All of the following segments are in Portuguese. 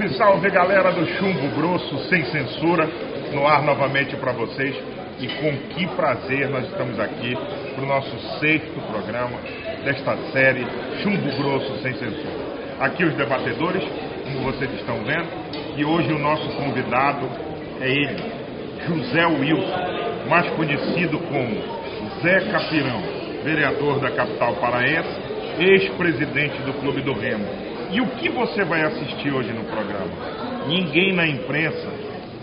Salve, salve, galera do Chumbo Grosso Sem Censura, no ar novamente para vocês. E com que prazer nós estamos aqui para o nosso 6º programa desta série Chumbo Grosso Sem Censura. Aqui os debatedores, como vocês estão vendo, e hoje o nosso convidado é ele, José Wilson, mais conhecido como Zé Capirão, vereador da capital paraense, ex-presidente do Clube do Remo. E o que você vai assistir hoje no programa? Ninguém na imprensa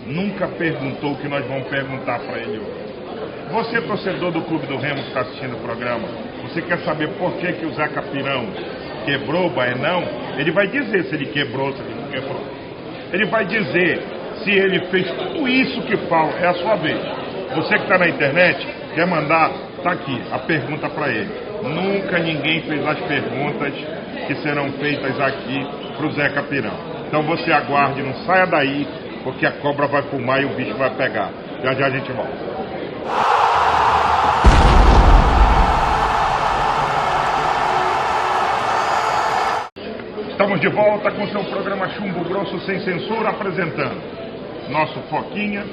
nunca perguntou o que nós vamos perguntar para ele hoje. Você, torcedor do Clube do Remo que está assistindo o programa, você quer saber por que o Zé Capirão quebrou o Baenão? Ele vai dizer se ele quebrou, se ele não quebrou. Ele vai dizer se ele fez tudo isso que fala. É a sua vez. Você que está na internet, quer mandar, está aqui a pergunta para ele. Nunca ninguém fez as perguntas que serão feitas aqui para o Zé Capirão. Então você aguarde, não saia daí, porque a cobra vai fumar e o bicho vai pegar. Já já a gente volta. Estamos de volta com seu programa Chumbo Grosso Sem Censura, apresentando nosso Foquinha,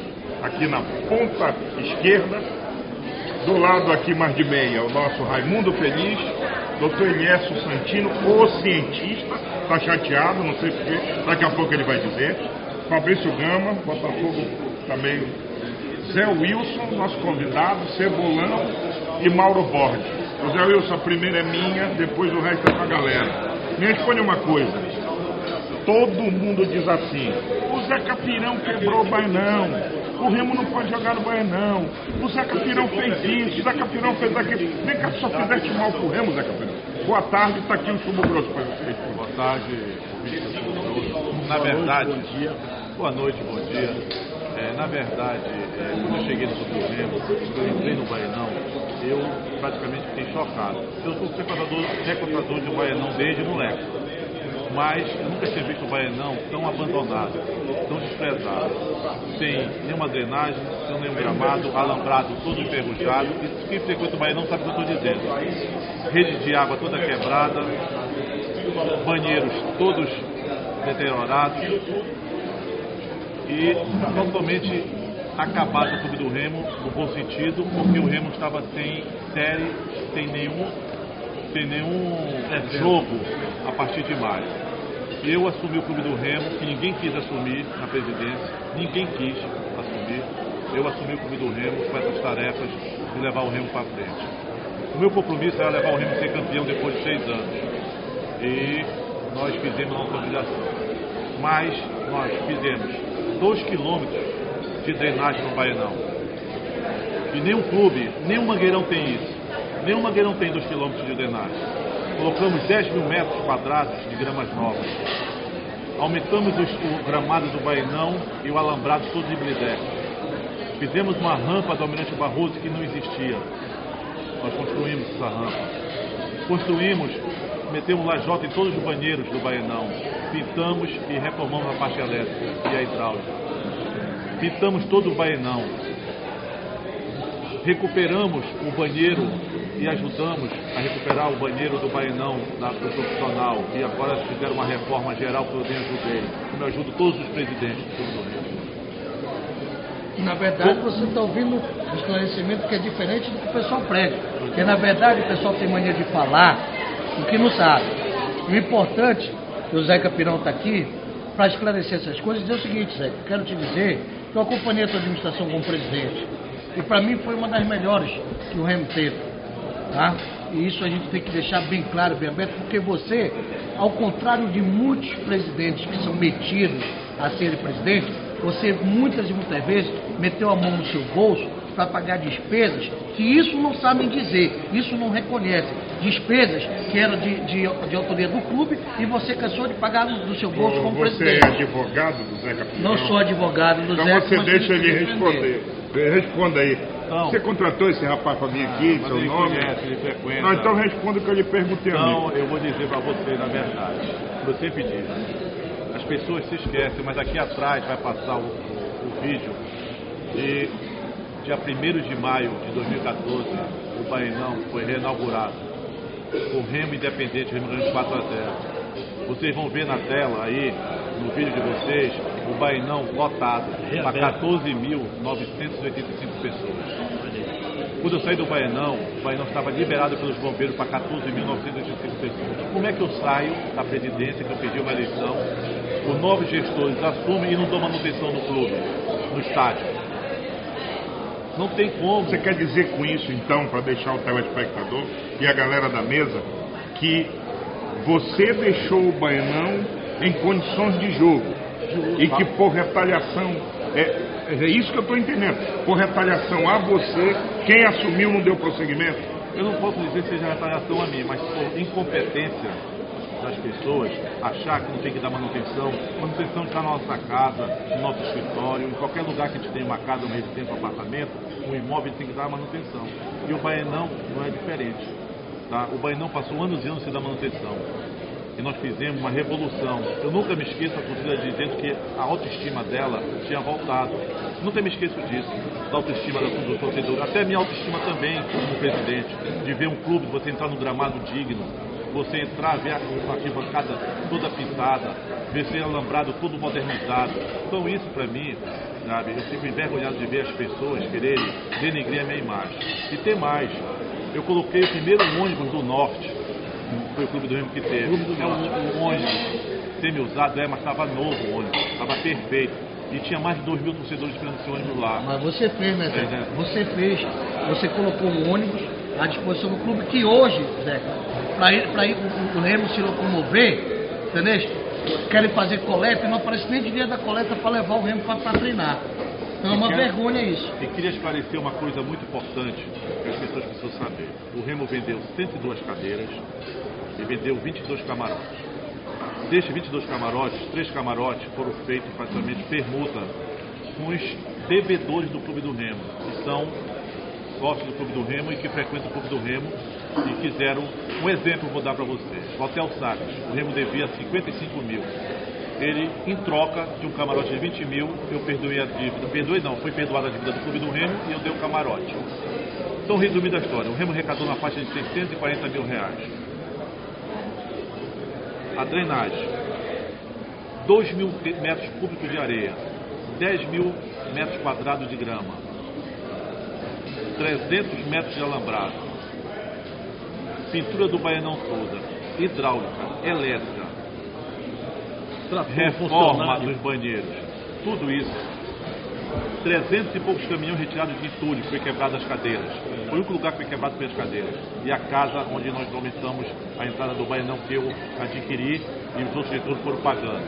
aqui na ponta esquerda. Do lado aqui mais de meia, o nosso Raimundo Feliz, Dr. Eliécio Santino, o cientista, está chateado, não sei porquê, daqui a pouco ele vai dizer. Fabrício Gama, Botafogo também, Zé Wilson, nosso convidado, Cebolão e Mauro Borges. O Zé Wilson, a primeira é minha, depois o resto é pra galera. Me responde uma coisa, todo mundo diz assim, o Zé Capirão quebrou o Baenão, o Remo não pode jogar no Baenão, o Zé Capirão fez isso, o Zé Capirão fez aquilo. Vem cá, só fizeste mal pro Remo, Zé Capirão. Boa tarde, está aqui o Chumbo Grosso para vocês. Boa tarde, na verdade, boa noite, bom dia. Na verdade, quando eu cheguei no Clube do Remo, quando eu entrei no Baenão, eu praticamente fiquei chocado. Eu sou frequentador de Baenão desde moleque, mas eu nunca tinha visto o Baenão tão abandonado, tão desprezado, sem nenhuma drenagem, sem nenhum gramado, alambrado todo enferrujado. E quem frequenta o Baenão sabe o que eu estou dizendo. Rede de água toda quebrada, banheiros todos deteriorados e totalmente acabado o Clube do Remo, no bom sentido, porque o Remo estava sem série, sem nenhum jogo a partir de maio. Eu assumi o Clube do Remo, que ninguém quis assumir na presidência, ninguém quis assumir. Eu assumi o Clube do Remo com essas tarefas de levar o Remo para frente. O meu compromisso era levar o Remo a ser campeão depois de 6 anos. E nós fizemos a nossa obrigação. Mas nós fizemos 2 quilômetros de drenagem no Baenão. E nenhum clube, nenhum mangueirão tem isso. Nenhum mangueirão tem 2 quilômetros de drenagem. Colocamos 10 mil metros quadrados de gramas novas. Aumentamos o gramado do Baenão e o alambrado todo de blidex. Fizemos uma rampa do Almirante Barroso que não existia. Nós construímos essa rampa. Construímos, metemos lajota em todos os banheiros do Baenão. Pintamos e reformamos a parte elétrica e a hidráulica. Pintamos todo o Baenão. Recuperamos o banheiro e ajudamos a recuperar o banheiro do Baenão do profissional. E agora fizeram uma reforma geral que eu também ajudei. Como eu ajudo todos os presidentes do Clube do Remo. Na verdade, você está ouvindo um esclarecimento que é diferente do que o pessoal prega. Porque, na verdade, o pessoal tem mania de falar o que não sabe. O importante, que o Zé Capirão está aqui, para esclarecer essas coisas, dizer o seguinte, Zé, eu quero te dizer que eu acompanhei a tua administração como presidente. E, para mim, foi uma das melhores que o Remo teve. Tá? E isso a gente tem que deixar bem claro, bem aberto, porque você, ao contrário de muitos presidentes que são metidos a serem presidente, você muitas e muitas vezes meteu a mão no seu bolso para pagar despesas que isso não sabem dizer, isso não reconhece. Despesas que eram de autoria do clube e você cansou de pagar do seu bolso como presidente. Você é advogado do Zé Capirão? Não sou advogado do Zé. Então você deixa ele responder. Responda aí. Então, você contratou esse rapaz para vir aqui, seu ele nome? Conhece, ele frequenta. Não, então responda o que eu lhe perguntei a mim. Então, eu vou dizer para você, na verdade, eu sempre disse, as pessoas se esquecem, mas aqui atrás vai passar o vídeo de dia 1º de maio de 2014, o Baenão foi reinaugurado. O Remo Independente, Remo ganhou 4-0. Vocês vão ver na tela aí no vídeo de vocês, o Bainão lotado para 14.985 pessoas. Quando eu saí do Bainão, o Bainão estava liberado pelos bombeiros para 14.985 pessoas. Como é que eu saio da presidência, que eu pedi uma eleição, os novos gestores assumem e não dão manutenção no clube, no estádio? Não tem como. Você quer dizer com isso, então, para deixar o telespectador e a galera da mesa, que você deixou o Bainão em condições de jogo e que por retaliação, é isso que eu estou entendendo, por retaliação a você, quem assumiu não deu prosseguimento? Eu não posso dizer que seja retaliação a mim, mas por incompetência das pessoas, achar que não tem que dar manutenção. Manutenção está na nossa casa, no nosso escritório, em qualquer lugar que a gente tenha uma casa, uma residência, um apartamento, um imóvel tem que dar manutenção. E o Bainão não é diferente. Tá? O Bainão passou anos e anos sem dar manutenção. E nós fizemos uma revolução. Eu nunca me esqueço da torcida dizendo que a autoestima dela tinha voltado. Nunca me esqueço disso, da autoestima do torcedor. Até a minha autoestima também, como presidente, de ver um clube, você entrar num gramado digno, você entrar, ver a arquibancada toda pintada, ver ser alambrado todo modernizado. Então isso para mim, sabe, eu fico envergonhado de ver as pessoas quererem denegrir a minha imagem. E tem mais, eu coloquei o primeiro ônibus do Norte, foi o Clube do Remo que teve. O ônibus semi-usado, mas estava novo o ônibus, estava perfeito. E tinha mais de 2.000 torcedores esperando esse ônibus lá. Mas você fez, né, Zé? Você fez, você colocou um ônibus à disposição do clube que hoje, Zé, para o Remo se locomover, entendeu? Querem fazer coleta e não aparece nem dinheiro da coleta para levar o Remo para treinar. Então é uma vergonha isso. E queria esclarecer uma coisa muito importante que as pessoas precisam saber. O Remo vendeu 102 cadeiras e vendeu 22 camarotes. Destes 22 camarotes, 3 camarotes foram feitos praticamente permuta com os bebedores do Clube do Remo, que são sócios do Clube do Remo e que frequentam o Clube do Remo e quiseram, um exemplo vou dar para vocês. O Hotel Sagres, o Remo devia 55 mil. Ele, em troca de um camarote de 20 mil, eu perdoei a dívida. Perdoei não, foi perdoada a dívida do Clube do Remo e eu dei o camarote. Então, resumindo a história, o Remo arrecadou na faixa de 640 mil reais. A drenagem, 2.000 metros cúbicos de areia, 10 mil metros quadrados de grama, 300 metros de alambrado, pintura do Baianão toda, hidráulica, elétrica, reforma dos banheiros, tudo isso. 300 e poucos caminhões retirados de entulho, foi quebrado as cadeiras. Foi o único lugar que foi quebrado pelas cadeiras. E a casa onde nós aumentamos a entrada do Baianão que eu adquiri e os outros diretores foram pagando.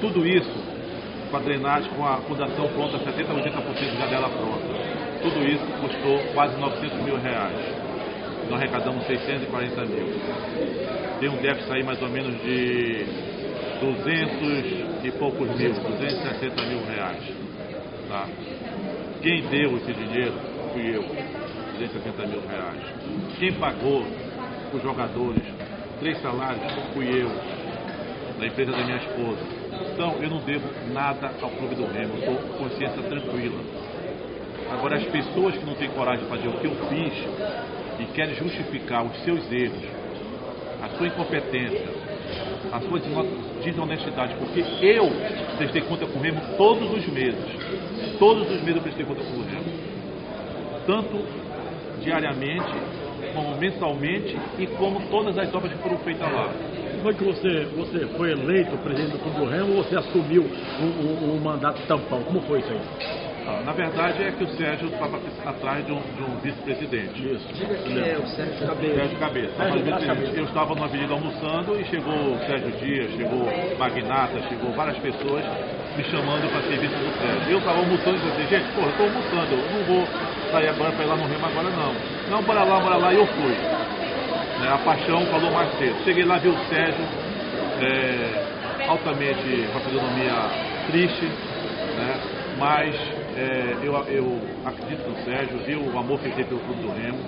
Tudo isso com a drenagem, com a fundação pronta, 70% a 80% já dela pronta. Tudo isso custou quase 900 mil reais. Nós arrecadamos 640 mil. Tem um déficit aí mais ou menos de 200 e poucos mil, 260 mil reais. Tá? Quem deu esse dinheiro fui eu, 260 mil reais. Quem pagou os jogadores, 3 salários, fui eu, da empresa da minha esposa. Então eu não devo nada ao Clube do Remo, estou com consciência tranquila. Agora as pessoas que não têm coragem de fazer o que eu fiz e querem justificar os seus erros, a sua incompetência, a sua desonestidade, porque eu prestei conta com o Remo todos os meses. Todos os meses eu prestei conta com o Remo. Tanto diariamente, como mensalmente e como todas as obras que foram feitas lá. Foi que você foi eleito presidente do Clube do Remo ou você assumiu o mandato tampão? Como foi isso aí? Na verdade é que o Sérgio estava atrás de um vice-presidente. Isso. Quem é o Sérgio Cabeça? Sérgio Cabeça. Eu estava numa avenida almoçando e chegou o Sérgio Dias, chegou Magnata, chegou várias pessoas me chamando para ser vice do Sérgio. Eu estava almoçando e disse, gente, porra, eu estou almoçando, eu não vou sair agora para ir lá no Remo agora não. Não, bora lá, e eu fui. A paixão falou mais cedo. Cheguei lá, vi o Sérgio, altamente, com a fisionomia triste, né? Mas eu acredito no Sérgio, vi o amor que ele teve pelo Clube do Remo.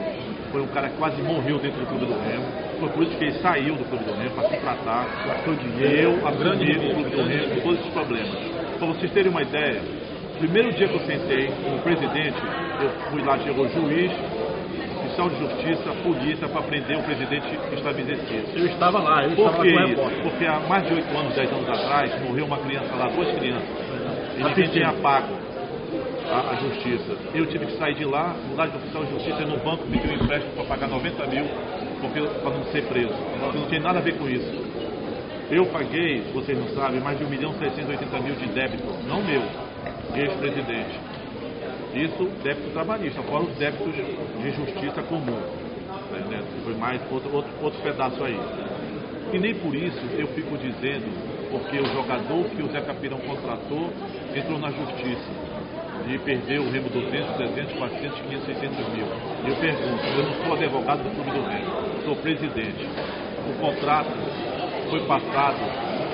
Foi um cara que quase morreu dentro do Clube do Remo. Foi por isso que ele saiu do Clube do Remo para se tratar. Gastou dinheiro, eu assumi o Clube do Remo com todos esses problemas. Para vocês terem uma ideia, o primeiro dia que eu sentei como presidente, eu fui lá, chegou o juiz, oficial de justiça, a polícia, para prender o presidente estabelecido. Eu estava lá, Por que isso? Porque há mais de 8 anos, 10 anos atrás, morreu uma criança lá, 2 crianças, e ninguém tinha pago a justiça. Eu tive que sair de lá, mudar de oficial de justiça, e no banco pedi um empréstimo para pagar 90 mil, para não ser preso. Porque não tem nada a ver com isso. Eu paguei, vocês não sabem, mais de 1.680.000 de débito, não meu, ex-presidente. Isso, débito trabalhista, fora os débitos de justiça comum. Tá entendendo? Foi mais outro pedaço aí. E nem por isso eu fico dizendo, porque o jogador que o Zé Capirão contratou entrou na justiça e perdeu o Remo 200, 300, 400, 500, 600 mil. E eu pergunto, eu não sou advogado do Clube do Remo, sou presidente. O contrato foi passado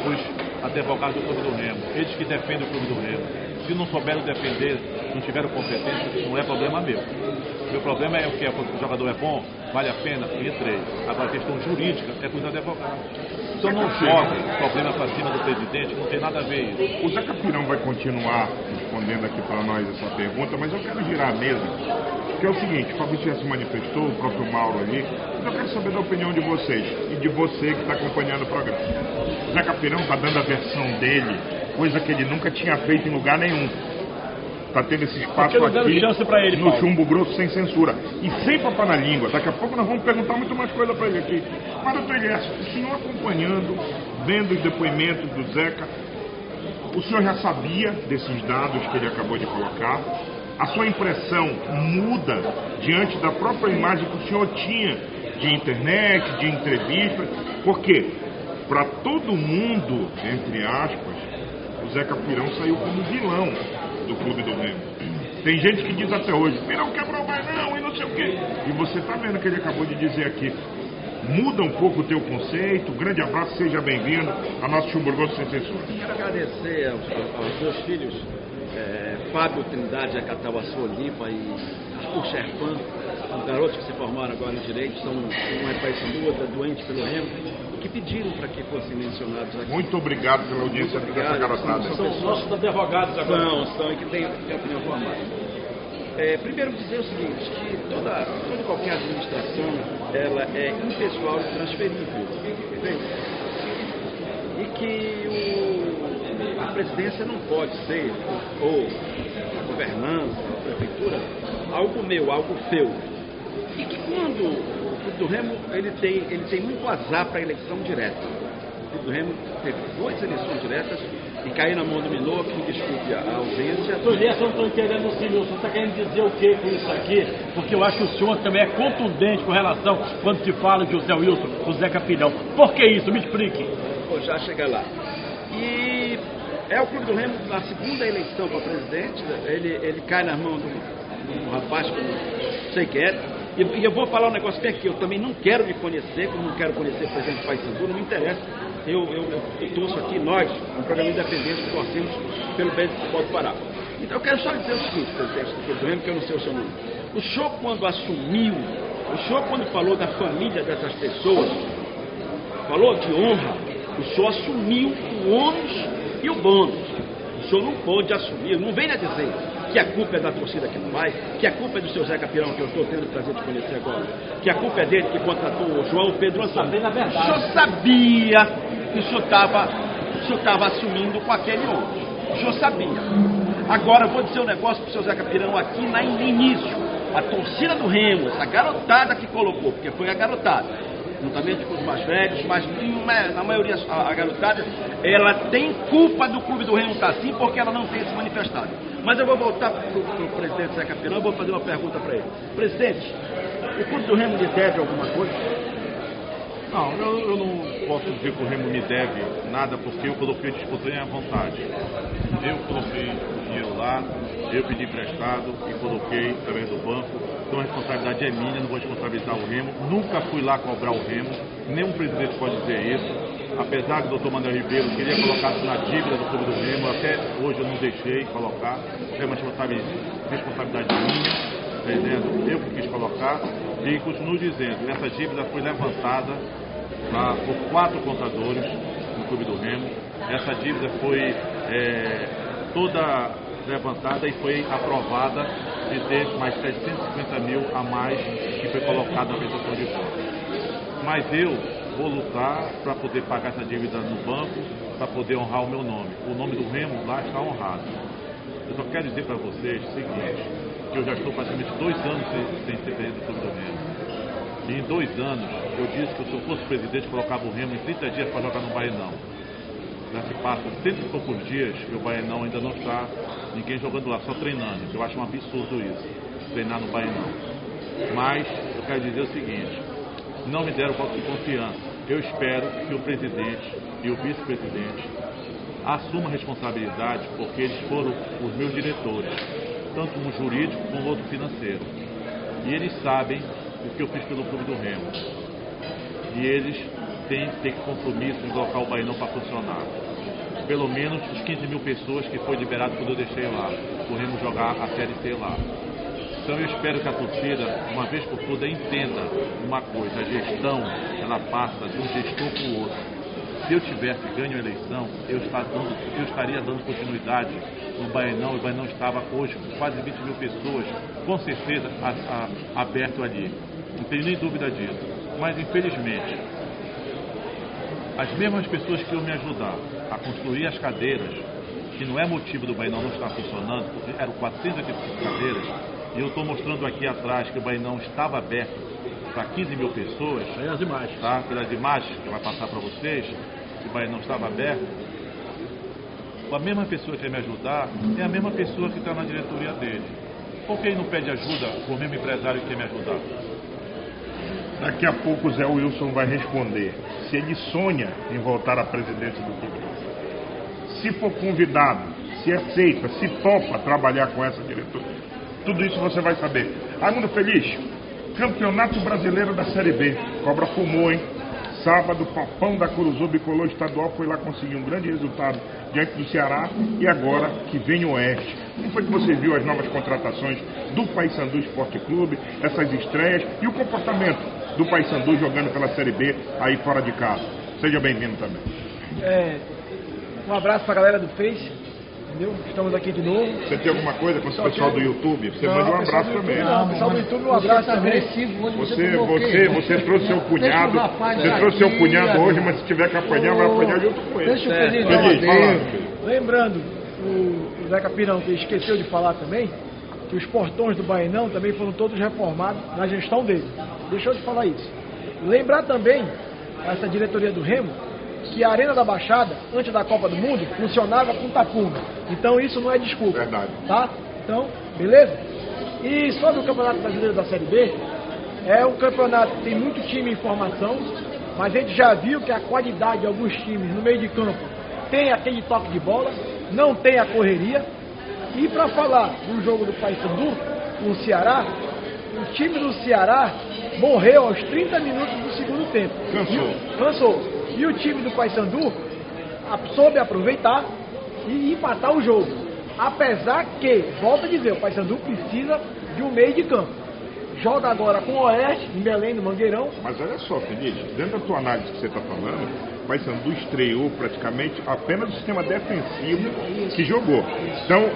para os advogados do Clube do Remo, eles que defendem o Clube do Remo. Se não souberam defender, não tiveram competência, não é problema meu. Meu problema é o que? O jogador é bom, vale a pena, entrei. Agora a questão jurídica é com os advogados. Se eu não jogo problema para cima do presidente, não tem nada a ver isso. O Zé Capirão vai continuar respondendo aqui para nós essa pergunta, mas eu quero girar a mesa, que é o seguinte, o Fabrício já se manifestou, o próprio Mauro ali, mas eu quero saber da opinião de vocês e de você que está acompanhando o programa. O Zé Capirão está dando a versão dele, coisa que ele nunca tinha feito em lugar nenhum. Está tendo esse espaço aqui chance pra ele, no Paulo. Chumbo Grosso sem censura. E sem papar na língua. Daqui a pouco nós vamos perguntar muito mais coisa para ele aqui. Mas, doutor Elias, o senhor acompanhando, vendo os depoimentos do Zeca, o senhor já sabia desses dados que ele acabou de colocar? A sua impressão muda diante da própria imagem que o senhor tinha de internet, de entrevista? Porque, para todo mundo, entre aspas, o Zé Capirão saiu como vilão do Clube do Remo. Tem gente que diz até hoje, Pirão quebrou mais não, e não sei o quê. E você está vendo o que ele acabou de dizer aqui. Muda um pouco o teu conceito. Grande abraço, seja bem-vindo a nosso Chumbo Grosso sem censura. Quero agradecer aos meus filhos, Fábio Trindade, Acatauaçu Olimpa e o Sherpan, os garotos que se formaram agora no Direito, são um Paysandu, doente pelo Remo, que pediram para que fossem mencionados aqui. Muito obrigado pela audiência dessa garotada. São os nossos advogados agora. São e que têm opinião formada. Primeiro dizer o seguinte, que toda qualquer administração, ela é impessoal e transferível, entende? E que a presidência não pode ser, ou a governança, a prefeitura, algo meu, algo seu. E que quando o Clube do Remo ele tem muito azar para a eleição direta. O Clube do Remo teve 2 eleições diretas e caiu na mão do Minô, que me desculpe a ausência. Doutor Elias, eu não estou entendendo o senhor. Você está querendo dizer o que com isso aqui? Porque eu acho que o senhor também é contundente com relação quando se fala de José Wilson, o Zé Capirão. Por que isso? Me explique. Vou já chegar lá. E o Clube do Remo, na segunda eleição para presidente, ele cai na mão de um rapaz que eu não sei quem é. E eu vou falar um negócio que eu também não quero me conhecer, como não quero conhecer o presidente Paysandu, não me interessa. Eu torço aqui, nós, um programa independente, que torcemos pelo bem do futebol do Pará. Então eu quero só dizer o seguinte, presidente do Clube do Remo, que eu não sei o seu nome. O senhor, quando assumiu, o senhor, quando falou da família dessas pessoas, falou de honra, o senhor assumiu o ônus e o bônus. O senhor não pode assumir, não venha dizer que a culpa é da torcida que não vai, que a culpa é do seu Zé Capirão, que eu estou tendo o prazer de conhecer agora, que a culpa é dele que contratou o João Pedro Antônio. Na verdade. O senhor sabia que o senhor estava assumindo com aquele ônus. O senhor sabia. Agora eu vou dizer um negócio para o seu Zé Capirão aqui no início. A torcida do Remo, essa garotada que colocou, porque foi a garotada, juntamente com os mais velhos, mas na maioria a garotada, ela tem culpa do Clube do Remo estar assim, porque ela não tem se manifestado. Mas eu vou voltar para o presidente Zé Capirão, eu vou fazer uma pergunta para ele. Presidente, o Clube do Remo lhe deve alguma coisa? Não, eu não posso dizer que o Remo me deve nada, porque eu coloquei a discussão à vontade. Eu coloquei o dinheiro lá, eu pedi emprestado e coloquei através do banco. Então a responsabilidade é minha, não vou responsabilizar o Remo. Nunca fui lá cobrar o Remo, nenhum presidente pode dizer isso. Apesar que o doutor Manuel Ribeiro queria colocar na dívida do Clube do Remo, até hoje eu não deixei colocar. É uma responsabilidade minha, entendendo? Eu que quis colocar. E continuo dizendo, essa dívida foi levantada por 4 contadores no Clube do Remo. Essa dívida foi toda levantada e foi aprovada de ter mais 750 mil a mais que foi colocado na prestação de contas. Mas eu vou lutar para poder pagar essa dívida no banco, para poder honrar o meu nome. O nome do Remo lá está honrado. Eu só quero dizer para vocês o seguinte, que eu já estou praticamente 2 anos sem ser presidente do Clube do Remo. E em 2 anos, eu disse que se eu fosse presidente, colocava o Remo em 30 dias para jogar no Baenão. Já se passa 100 e poucos dias e o Baenão ainda não está ninguém jogando lá, só treinando. Eu acho um absurdo isso, treinar no Baenão. Mas eu quero dizer o seguinte, não me deram voto de confiança. Eu espero que o presidente e o vice-presidente assumam a responsabilidade, porque eles foram os meus diretores, tanto um jurídico como outro financeiro. E eles sabem o que eu fiz pelo Clube do Remo. E eles têm que ter compromisso de colocar o Baenão para funcionar. Pelo menos os 15 mil pessoas que foi liberado quando eu deixei lá, o Remo jogar a Série C lá. Então eu espero que a torcida, uma vez por todas, entenda uma coisa, a gestão, ela passa de um gestor para o outro. Se eu tivesse ganho a eleição, eu estaria dando continuidade no Baenão, e o Baenão estava hoje com quase 20 mil pessoas, com certeza aberto ali. Não tenho nem dúvida disso. Mas infelizmente, as mesmas pessoas que iam me ajudar a construir as cadeiras, que não é motivo do Baenão não estar funcionando, porque eram 485 cadeiras, e eu estou mostrando aqui atrás que o Baenão estava aberto para 15 mil pessoas. Aí as imagens. Tá? Pelas imagens que vai passar para vocês, que o Baenão estava aberto. A mesma pessoa que quer me ajudar é a mesma pessoa que está na diretoria dele. Por que ele não pede ajuda com o mesmo empresário que quer me ajudar? Daqui a pouco o Zé Wilson vai responder se ele sonha em voltar à presidência do clube. Se for convidado, se aceita, se topa trabalhar com essa diretoria. Tudo isso você vai saber. Raimundo Feliz, Campeonato Brasileiro da Série B. Cobra fumou, hein? Sábado, Papão da Curuzu bicolor estadual, foi lá conseguir um grande resultado diante do Ceará. E agora que vem o Oeste. Como foi que você viu as novas contratações do Paysandu Esporte Clube, essas estreias e o comportamento do Paysandu jogando pela Série B aí fora de casa? Seja bem-vindo também. Um abraço pra galera do Face, entendeu? Estamos aqui de novo. Você tem alguma coisa com o pessoal do YouTube? Você manda um abraço também. Não, o pessoal do YouTube, um abraço também. Você trouxe seu cunhado, hoje, mas se tiver que apanhar, vai apanhar junto com ele. Deixa o Feliz fala. Lembrando, o Zé Capirão, que esqueceu de falar também, que os portões do Baenão também foram todos reformados na gestão dele. Deixou de falar isso. Lembrar também, essa diretoria do Remo, que a Arena da Baixada, antes da Copa do Mundo, funcionava com tapume. Então isso não é desculpa. Verdade. Tá? Então, beleza? E sobre o Campeonato Brasileiro da Série B, é um campeonato que tem muito time em formação, mas a gente já viu que a qualidade de alguns times no meio de campo tem aquele toque de bola, não tem a correria. E para falar do jogo do Paysandu com o Ceará, o time do Ceará morreu aos 30 minutos do segundo tempo. Cansou. E o time do Paysandu soube aproveitar e empatar o jogo. Apesar que, volto a dizer, o Paysandu precisa de um meio de campo. Joga agora com o Oeste, em Belém, no Mangueirão. Mas olha só, Feliz, dentro da tua análise que você está falando, o Paysandu estreou praticamente apenas o sistema defensivo que jogou. Então,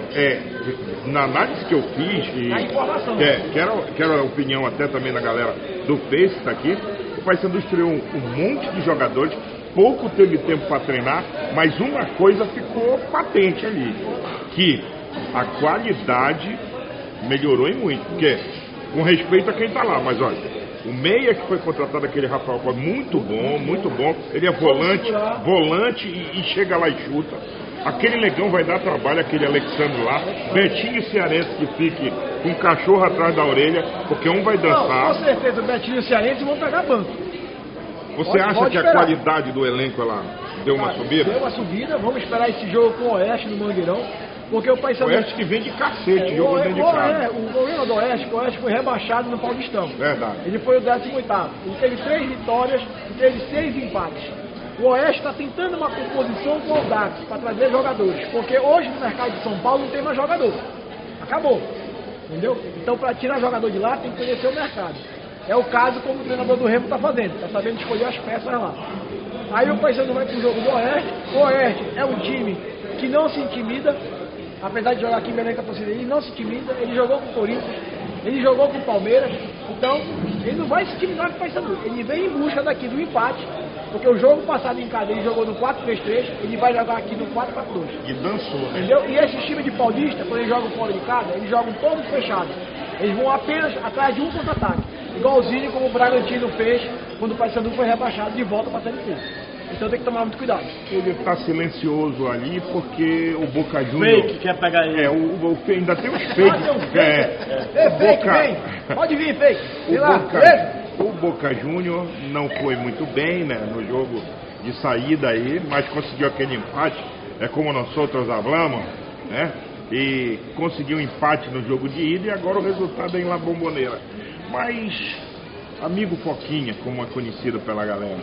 na análise que eu fiz, que era a opinião até também da galera do Face, está aqui, o Paysandu estreou um monte de jogadores, pouco teve tempo para treinar, mas uma coisa ficou patente ali, que a qualidade melhorou em muito, porque, com respeito a quem está lá, mas olha, o meia que foi contratado, aquele Rafael, foi muito bom, ele é volante e chega lá e chuta. Aquele negão vai dar trabalho, aquele Alexandre lá, Betinho Cearense que fique com um cachorro atrás da orelha, porque um vai dançar. Não, com certeza, o Betinho Cearense vão pegar banco. Você acha que a qualidade do elenco ela deu uma subida? Deu uma subida, vamos esperar esse jogo com o Oeste no Mangueirão, porque o Paysandu... O Oeste que vem de cacete, jogou dentro de casa. O problema do Oeste, o Oeste foi rebaixado no Paulistão. Verdade. Ele foi o 18º. Ele teve 3 vitórias e teve 6 empates. O Oeste está tentando uma composição com o Audax para trazer jogadores, porque hoje no mercado de São Paulo não tem mais jogador. Acabou. Entendeu? Então, para tirar jogador de lá, tem que conhecer o mercado. É o caso como o treinador do Remo está fazendo, está sabendo escolher as peças lá. Aí o Paysandu vai para o jogo do Oeste. O Oeste é um time que não se intimida, apesar de jogar aqui em Belém com a torcida, ele não se intimida, ele jogou com o Corinthians, ele jogou com o Palmeiras, então ele não vai se intimidar com o Paysandu, ele vem em busca daqui do empate, porque o jogo passado em casa ele jogou no 4-3-3, ele vai jogar aqui no 4-4-2. E dançou, né? Entendeu? E esse time de paulista, quando eles jogam fora de casa, eles jogam todos fechados. Eles vão apenas atrás de um contra-ataque. Igualzinho como o Bragantino fez quando o Paysandu foi rebaixado de volta para a Série C. Então tem que tomar muito cuidado. Ele está silencioso ali porque o Boca Juniors... Fake quer pegar ele. Ainda tem uns fakes. Fake, vem. Pode vir, fake. Sei lá, O Boca Juniors não foi muito bem, né, no jogo de saída aí, mas conseguiu aquele empate. É como nós outros hablamos, né? E conseguiu um empate no jogo de ida e agora o resultado é em La Bombonera. Mas, amigo Foquinha, como é conhecido pela galera,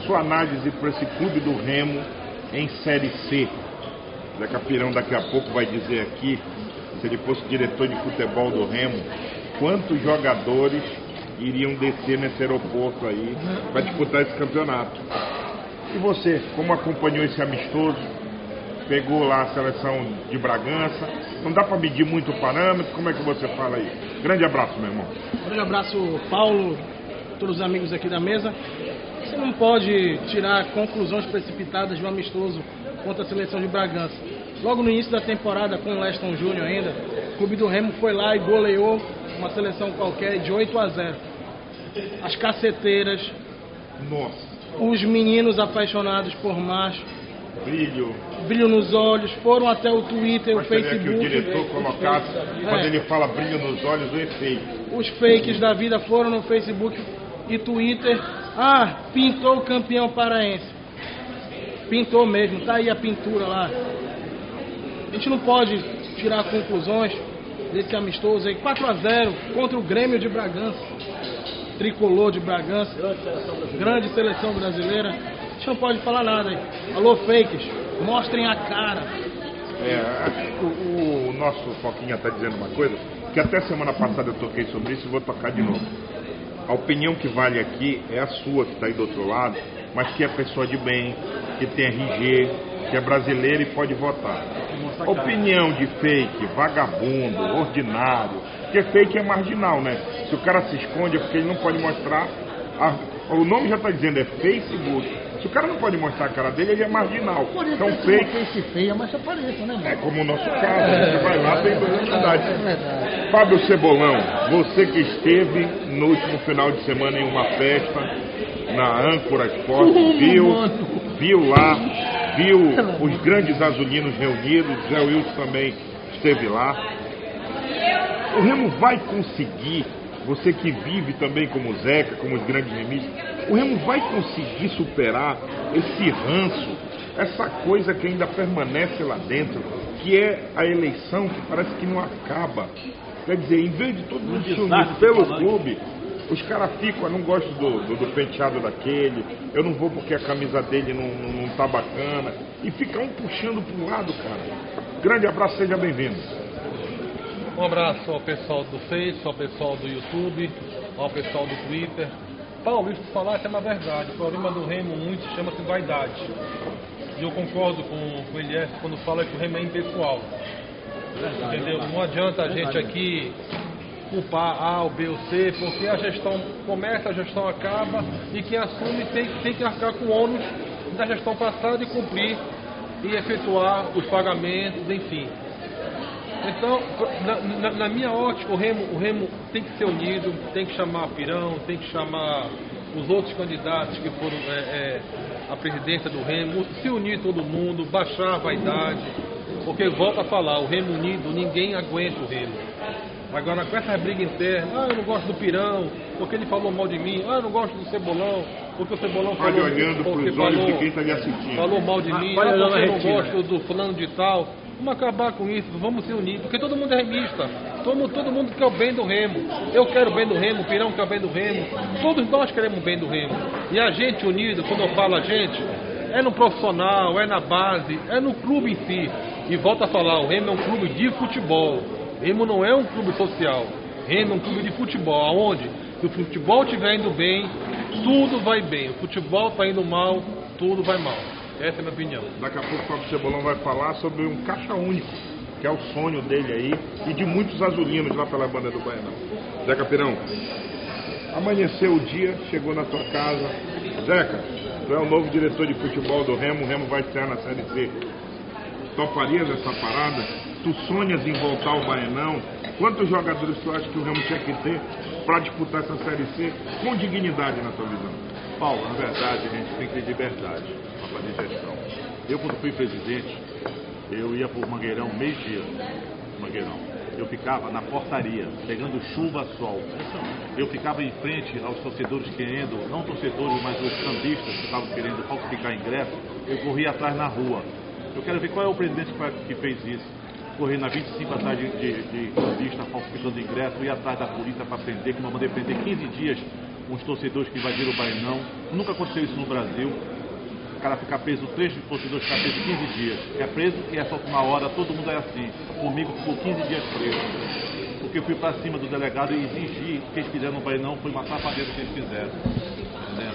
sua análise para esse clube do Remo em Série C. Zé Capirão daqui a pouco vai dizer aqui, se ele fosse diretor de futebol do Remo, quantos jogadores iriam descer nesse aeroporto aí para disputar esse campeonato. E você, como acompanhou esse amistoso? Pegou lá a seleção de Bragança, não dá para medir muito o parâmetro, como é que você fala aí? Grande abraço, meu irmão. Grande abraço, Paulo, todos os amigos aqui da mesa. Você não pode tirar conclusões precipitadas de um amistoso contra a seleção de Bragança. Logo no início da temporada, com o Leston Júnior ainda, o clube do Remo foi lá e goleou uma seleção qualquer de 8-0. As caceteiras, Nossa. Os meninos apaixonados por macho, brilho nos olhos, foram até o Twitter, o Facebook. Que o diretor colocasse, quando ele fala brilho nos olhos, o efeito. Os fakes da vida foram no Facebook e Twitter. Ah, pintou o campeão paraense. Pintou mesmo, tá aí a pintura lá. A gente não pode tirar conclusões desse amistoso aí. 4-0 contra o Grêmio de Bragança. Tricolor de Bragança. Grande seleção brasileira. A gente não pode falar nada aí. Alô, fakes, mostrem a cara. O nosso Foquinha está dizendo uma coisa, que até semana passada eu toquei sobre isso e vou tocar de novo. A opinião que vale aqui é a sua, que está aí do outro lado, mas que é pessoa de bem, que tem RG, que é brasileiro e pode votar. Opinião de fake, vagabundo, ordinário, porque fake é marginal, né? Se o cara se esconde é porque ele não pode mostrar... O nome já está dizendo, é Facebook. Se o cara não pode mostrar a cara dele, ele é marginal. Então fake... Face feia, mas apareça, né, mano? É como o nosso caso, você vai lá, tem oportunidade. Fábio Cebolão, você que esteve no último final de semana em uma festa na Âncora Esporte, viu lá, viu os grandes azulinos reunidos, Zé Wilson também esteve lá. O Remo vai conseguir, você que vive também como o Zeca, como os grandes remistas, o Remo vai conseguir superar esse ranço, essa coisa que ainda permanece lá dentro, que é a eleição que parece que não acaba. Quer dizer, em vez de todo mundo se unir pelo clube, os caras ficam, eu não gosto do penteado daquele, eu não vou porque a camisa dele não tá bacana, e fica um puxando para um lado, cara. Grande abraço, seja bem-vindo. Um abraço ao pessoal do Face, ao pessoal do YouTube, ao pessoal do Twitter. Paulo, isso que falaste é uma verdade. O problema do Remo muito chama-se vaidade. E eu concordo com o Elias quando fala que o Remo é impessoal. Entendeu? Não adianta a gente aqui culpar A, ou B ou C, porque a gestão começa, a gestão acaba, e quem assume tem que arcar com o ônus da gestão passada e cumprir e efetuar os pagamentos, enfim. Então, na minha ótica, o Remo tem que ser unido, tem que chamar Pirão, tem que chamar os outros candidatos que foram à presidência do Remo, se unir todo mundo, baixar a vaidade, porque volta a falar, o Remo unido, ninguém aguenta o Remo. Agora, com essa briga interna, eu não gosto do Pirão, porque ele falou mal de mim, eu não gosto do Cebolão, porque o Cebolão falou, olhando para os olhos de quem está lhe assistindo. Falou mal de mim, porque eu não gosto do fulano de tal. Vamos acabar com isso, vamos se unir, porque todo mundo é remista, todo mundo quer o bem do Remo. Eu quero o bem do Remo, o Pirão quer o bem do Remo, todos nós queremos o bem do Remo. E a gente unido, quando eu falo a gente, é no profissional, é na base, é no clube em si. E volto a falar, o Remo é um clube de futebol, Remo não é um clube social, Remo é um clube de futebol, aonde se o futebol estiver indo bem, tudo vai bem, o futebol está indo mal, tudo vai mal. Essa é a minha opinião. Daqui a pouco o Fábio Cebolão vai falar sobre um caixa único. que é o sonho dele aí, e de muitos azulinos lá pela banda do Baianão. Zeca Pirão, amanheceu o dia, chegou na tua casa. Zeca, tu é o novo diretor de futebol do Remo, o Remo vai estrear na Série C. Toparias essa parada? Tu sonhas em voltar ao Baianão? Quantos jogadores tu acha que o Remo tinha que ter para disputar essa Série C com dignidade na tua visão? Paulo, na verdade, a gente tem que ter liberdade para fazer gestão. Eu, quando fui presidente, eu ia para o Mangueirão meio-dia. Mangueirão. Eu ficava na portaria, pegando chuva, sol. Eu ficava em frente aos torcedores querendo, não torcedores, mas os cambistas que estavam querendo falsificar ingresso. Eu corria atrás na rua. Eu quero ver qual é o presidente que fez isso. Corri na 25 atrás de cambista falsificando ingresso, ia atrás da polícia para prender, que eu mandei prender 15 dias os torcedores que invadiram o Baianão. Nunca aconteceu isso no Brasil. O cara ficar preso, 3 torcedores ficar preso 15 dias. É preso e é solto na hora, todo mundo é assim. Comigo ficou 15 dias preso. Porque eu fui para cima do delegado e exigi que eles fizeram no Baianão, foi uma safadeza que eles fizeram. Entendeu?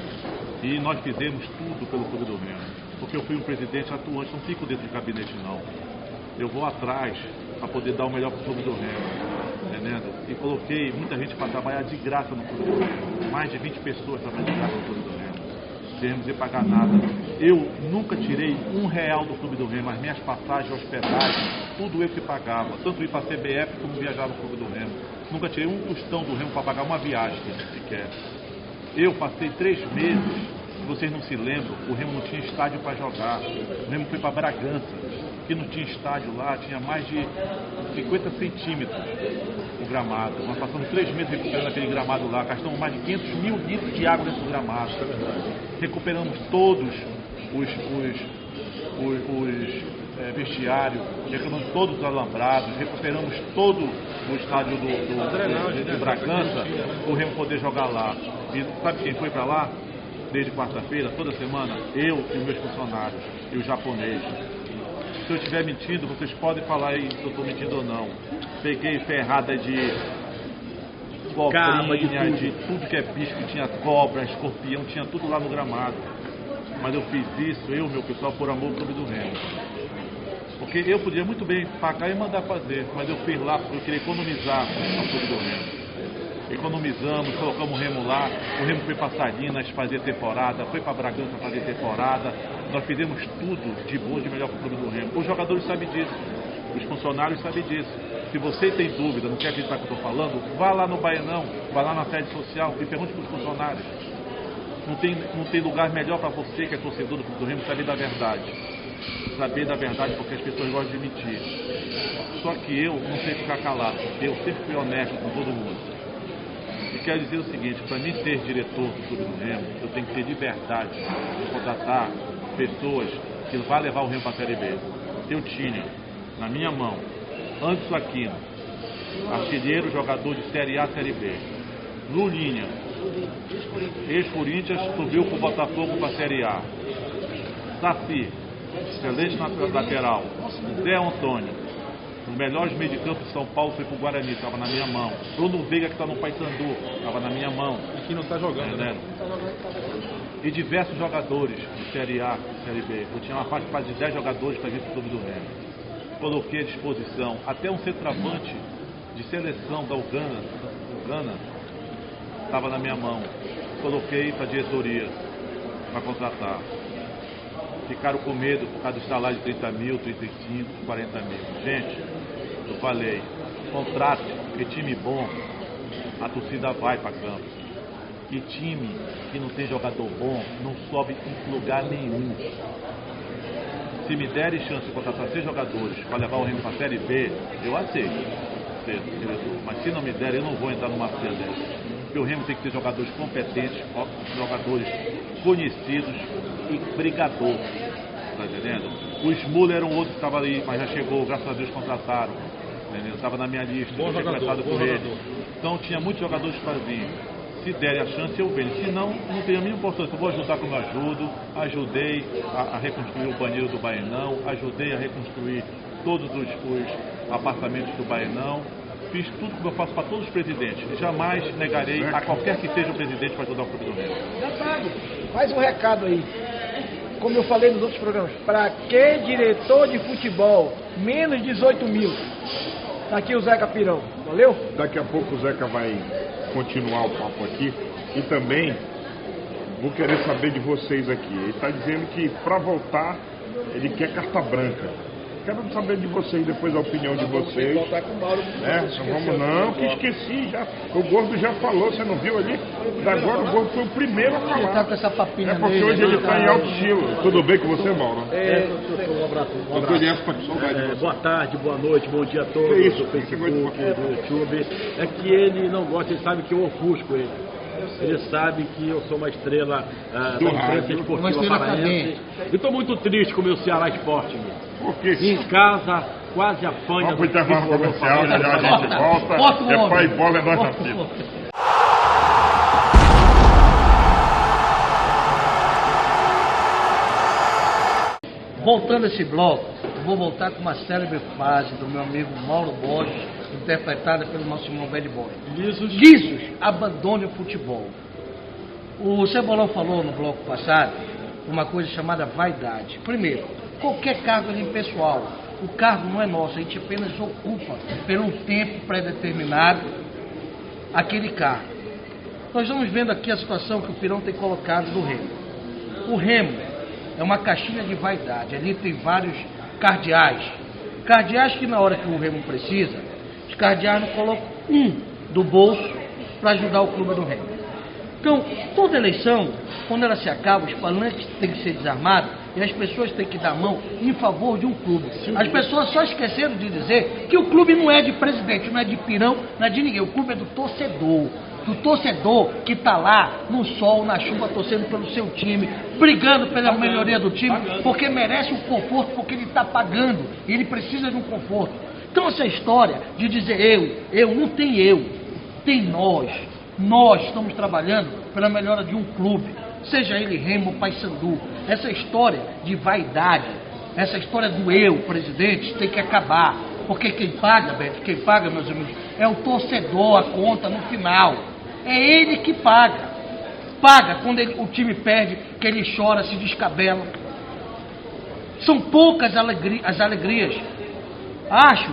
E nós fizemos tudo pelo Clube do Remo. Porque eu fui um presidente atuante, não fico dentro de gabinete não. Eu vou atrás para poder dar o melhor para o Clube do Remo, entendendo? E coloquei muita gente para trabalhar de graça no Clube do Remo. Mais de 20 pessoas trabalhando de graça no Clube do Remo. Sem nos pagar nada. Eu nunca tirei R$1 do Clube do Remo. As minhas passagens, hospedagem, tudo eu que pagava. Tanto ir para a CBF como viajar no Clube do Remo. Nunca tirei um tostão do Remo para pagar uma viagem sequer. Eu passei 3 meses, se vocês não se lembram, o Remo não tinha estádio para jogar. O Remo foi para Bragança, que não tinha estádio lá, tinha mais de 50 centímetros o gramado. Nós passamos 3 meses recuperando aquele gramado lá, gastamos mais de 500 mil litros de água dentro do gramado. Recuperamos todos os vestiários, recuperamos todos os alambrados, recuperamos todo o estádio do Bragança, o Remo poder jogar lá. E sabe quem foi para lá? Desde quarta-feira, toda semana, eu e os meus funcionários, e os japoneses. Se eu estiver mentindo, vocês podem falar aí se eu estou mentindo ou não. Peguei ferrada de cobrinha, de tudo que é bicho, que tinha cobra, escorpião, tinha tudo lá no gramado. Mas eu fiz isso, eu e meu pessoal, por amor ao Clube do Remo. Porque eu podia muito bem pagar e mandar fazer, mas eu fiz lá porque eu queria economizar ao Clube do Remo. Economizamos, colocamos o Remo lá, o Remo foi para Salinas fazer temporada, foi para Bragança fazer temporada, nós fizemos tudo de bom e de melhor para o Clube do Remo. Os jogadores sabem disso, os funcionários sabem disso. Se você tem dúvida, não quer acreditar que eu estou falando, vá lá no Baianão, vá lá na sede social e pergunte para os funcionários. Não tem lugar melhor para você que é torcedor do Clube do Remo saber da verdade. Saber da verdade porque as pessoas gostam de mentir. Só que eu não sei ficar calado, porque eu sempre fui honesto com todo mundo. E quero dizer o seguinte, para mim ser diretor do Clube do Remo, eu tenho que ter liberdade de contratar pessoas que vão levar o Remo para a Série B. Eu tinha, na minha mão, Anderson Aquino, artilheiro, jogador de Série A, Série B. Lulinha, ex-Corinthians, subiu para o Botafogo para a Série A. Saci, excelente lateral. Zé Antônio, os melhores meio de campo de São Paulo foi pro Guarani, estava na minha mão. Bruno Veiga, que está no Paysandu, estava na minha mão. E que não está jogando, né? E diversos jogadores de Série A, Série B. Eu tinha uma faixa quase de 10 jogadores para vir para o Clube do Remo. Coloquei à disposição até um centroavante de seleção da Uganda, estava na minha mão. Coloquei para a diretoria, para contratar. Ficaram com medo por causa do salário de 30 mil, 35, 40 mil. Gente, eu falei, contrato, que time bom, a torcida vai para campo. E time que não tem jogador bom, não sobe em lugar nenhum. Se me derem chance de contratar 6 jogadores para levar o Remo para a Série B, eu aceito. Mas se não me derem, eu não vou entrar numa cena dessa. Porque o Remo tem que ter jogadores competentes, jogadores conhecidos e brigador. Tá entendendo? O Smuller era um outro que estava ali, mas já chegou, graças a Deus contrataram. Estava na minha lista, bom jogador, por ele. Então tinha muitos jogadores para vir. Se derem a chance, eu venho. Se não, não tem a mínima importância. Eu vou ajudar como eu ajudo. Ajudei a reconstruir o banheiro do Baianão, ajudei a reconstruir todos os apartamentos do Baianão. Fiz tudo que eu faço para todos os presidentes. Jamais negarei a qualquer que seja o presidente para ajudar o Clube do Remo. Faz um recado aí. como eu falei nos outros programas, para que diretor de futebol menos 18 mil? Tá aqui o Zeca Pirão, valeu? Daqui a pouco o Zeca vai continuar o papo aqui e também vou querer saber de vocês aqui. Ele está dizendo que para voltar ele quer carta branca. Quero saber de vocês depois a opinião de vocês. Voltar com o Mauro. Que esqueci já. O Gordo já falou, você não viu ali? Agora o Gordo foi o primeiro a Ele tá falar. com essa papinha É porque nele, hoje ele está em alto estilo. Tudo bem com você, Mauro? Um abraço. Doutor Elias, pode saudade de você. Boa tarde, boa noite, bom dia a todos Que isso? do Facebook, do YouTube. É que ele não gosta, ele sabe que eu ofusco ele. Ele sabe que eu sou uma estrela da Do imprensa rádio. esportiva Uma estrela paraense. E estou muito triste com o meu Ceará Esporte. Porque Em casa, quase apanha. vamos para o intervalo comercial, já a gente volta. Bota o É homem. pai e bola, é nós na Bota o fila. homem. Voltando a esse bloco, eu vou voltar com uma célebre frase do meu amigo Mauro Borges, interpretada pelo nosso irmão Bad Boy. Lisos, abandone o futebol. O Cebolão falou no bloco passado uma coisa chamada vaidade. Primeiro, qualquer cargo é impessoal. O cargo não é nosso, a gente apenas ocupa por um tempo pré-determinado aquele cargo. Nós estamos vendo aqui a situação que o Pirão tem colocado do Remo. O Remo é uma caixinha de vaidade, ali tem vários cardeais. Cardeais que na hora que o Remo precisa, os cardeais não colocam um do bolso para ajudar o clube do Remo. Então, toda eleição, quando ela se acaba, os palanques têm que ser desarmados e as pessoas têm que dar a mão em favor de um clube. As pessoas só esqueceram de dizer que o clube não é de presidente, não é de Pirão, não é de ninguém. O clube é do torcedor. Do torcedor que está lá no sol, na chuva, torcendo pelo seu time, brigando pela melhoria do time, porque merece um conforto, porque ele está pagando e ele precisa de um conforto. Então essa história de dizer eu, não tem eu, tem nós. Nós estamos trabalhando pela melhora de um clube, seja ele Remo ou Paysandu. Essa história de vaidade, essa história do eu, presidente, tem que acabar. Porque quem paga, Beto, quem paga, meus amigos, é o torcedor, a conta no final. É ele que paga. Paga quando o time perde, que ele chora, se descabela. São poucas as alegrias. Acho,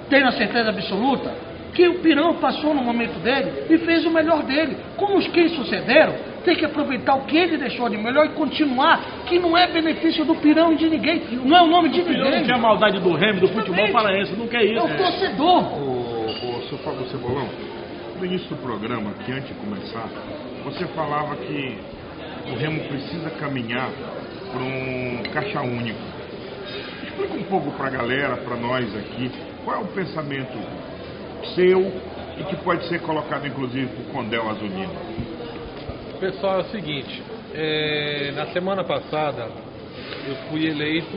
tenho a certeza absoluta, que o Pirão passou no momento dele e fez o melhor dele. Como os que sucederam, tem que aproveitar o que ele deixou de melhor e continuar, que não é benefício do Pirão e de ninguém, não é o nome de ninguém. Não quer a maldade do Remo, do futebol paraense, não quer isso. É o torcedor. O seu Fábio Cebolão, no início do programa, que antes de começar, você falava que o Remo precisa caminhar para um caixa único. Explica um pouco para a galera, para nós aqui, qual é o pensamento seu e que pode ser colocado inclusive por Condel Azulino. Pessoal, é o seguinte, na semana passada eu fui eleito,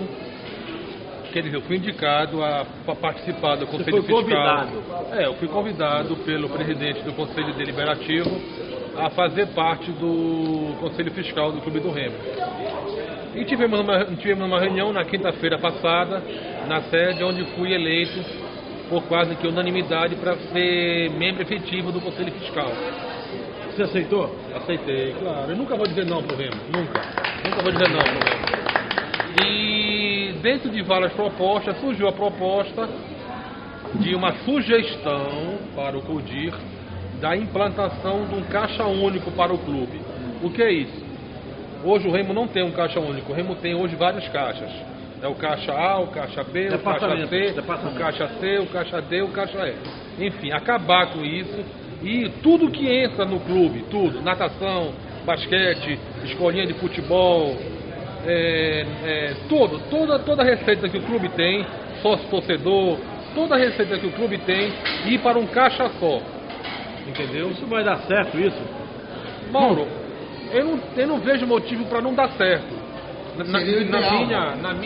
quer dizer, eu fui indicado para participar do Conselho Fiscal. Convidado. Eu fui convidado pelo presidente do Conselho Deliberativo a fazer parte do Conselho Fiscal do Clube do Remo. E tivemos uma reunião na quinta-feira passada, na sede, onde fui eleito por quase que unanimidade para ser membro efetivo do Conselho Fiscal. Você aceitou? Aceitei, claro. Eu nunca vou dizer não pro Remo, nunca vou dizer não pro Remo. E dentro de várias propostas, surgiu a proposta de uma sugestão para o CODIR da implantação de um caixa único para o clube. O que é isso? Hoje o Remo não tem um caixa único, o Remo tem hoje vários caixas. É o caixa A, o caixa B, o caixa C, o caixa C, o caixa D, o caixa E. Enfim, acabar com isso e tudo que entra no clube, tudo, natação, basquete, escolinha de futebol, toda a receita que o clube tem, sócio torcedor, toda a receita que o clube tem, ir para um caixa só. Entendeu? Isso vai dar certo, isso? Mauro, eu não vejo motivo para não dar certo. Seria o ideal.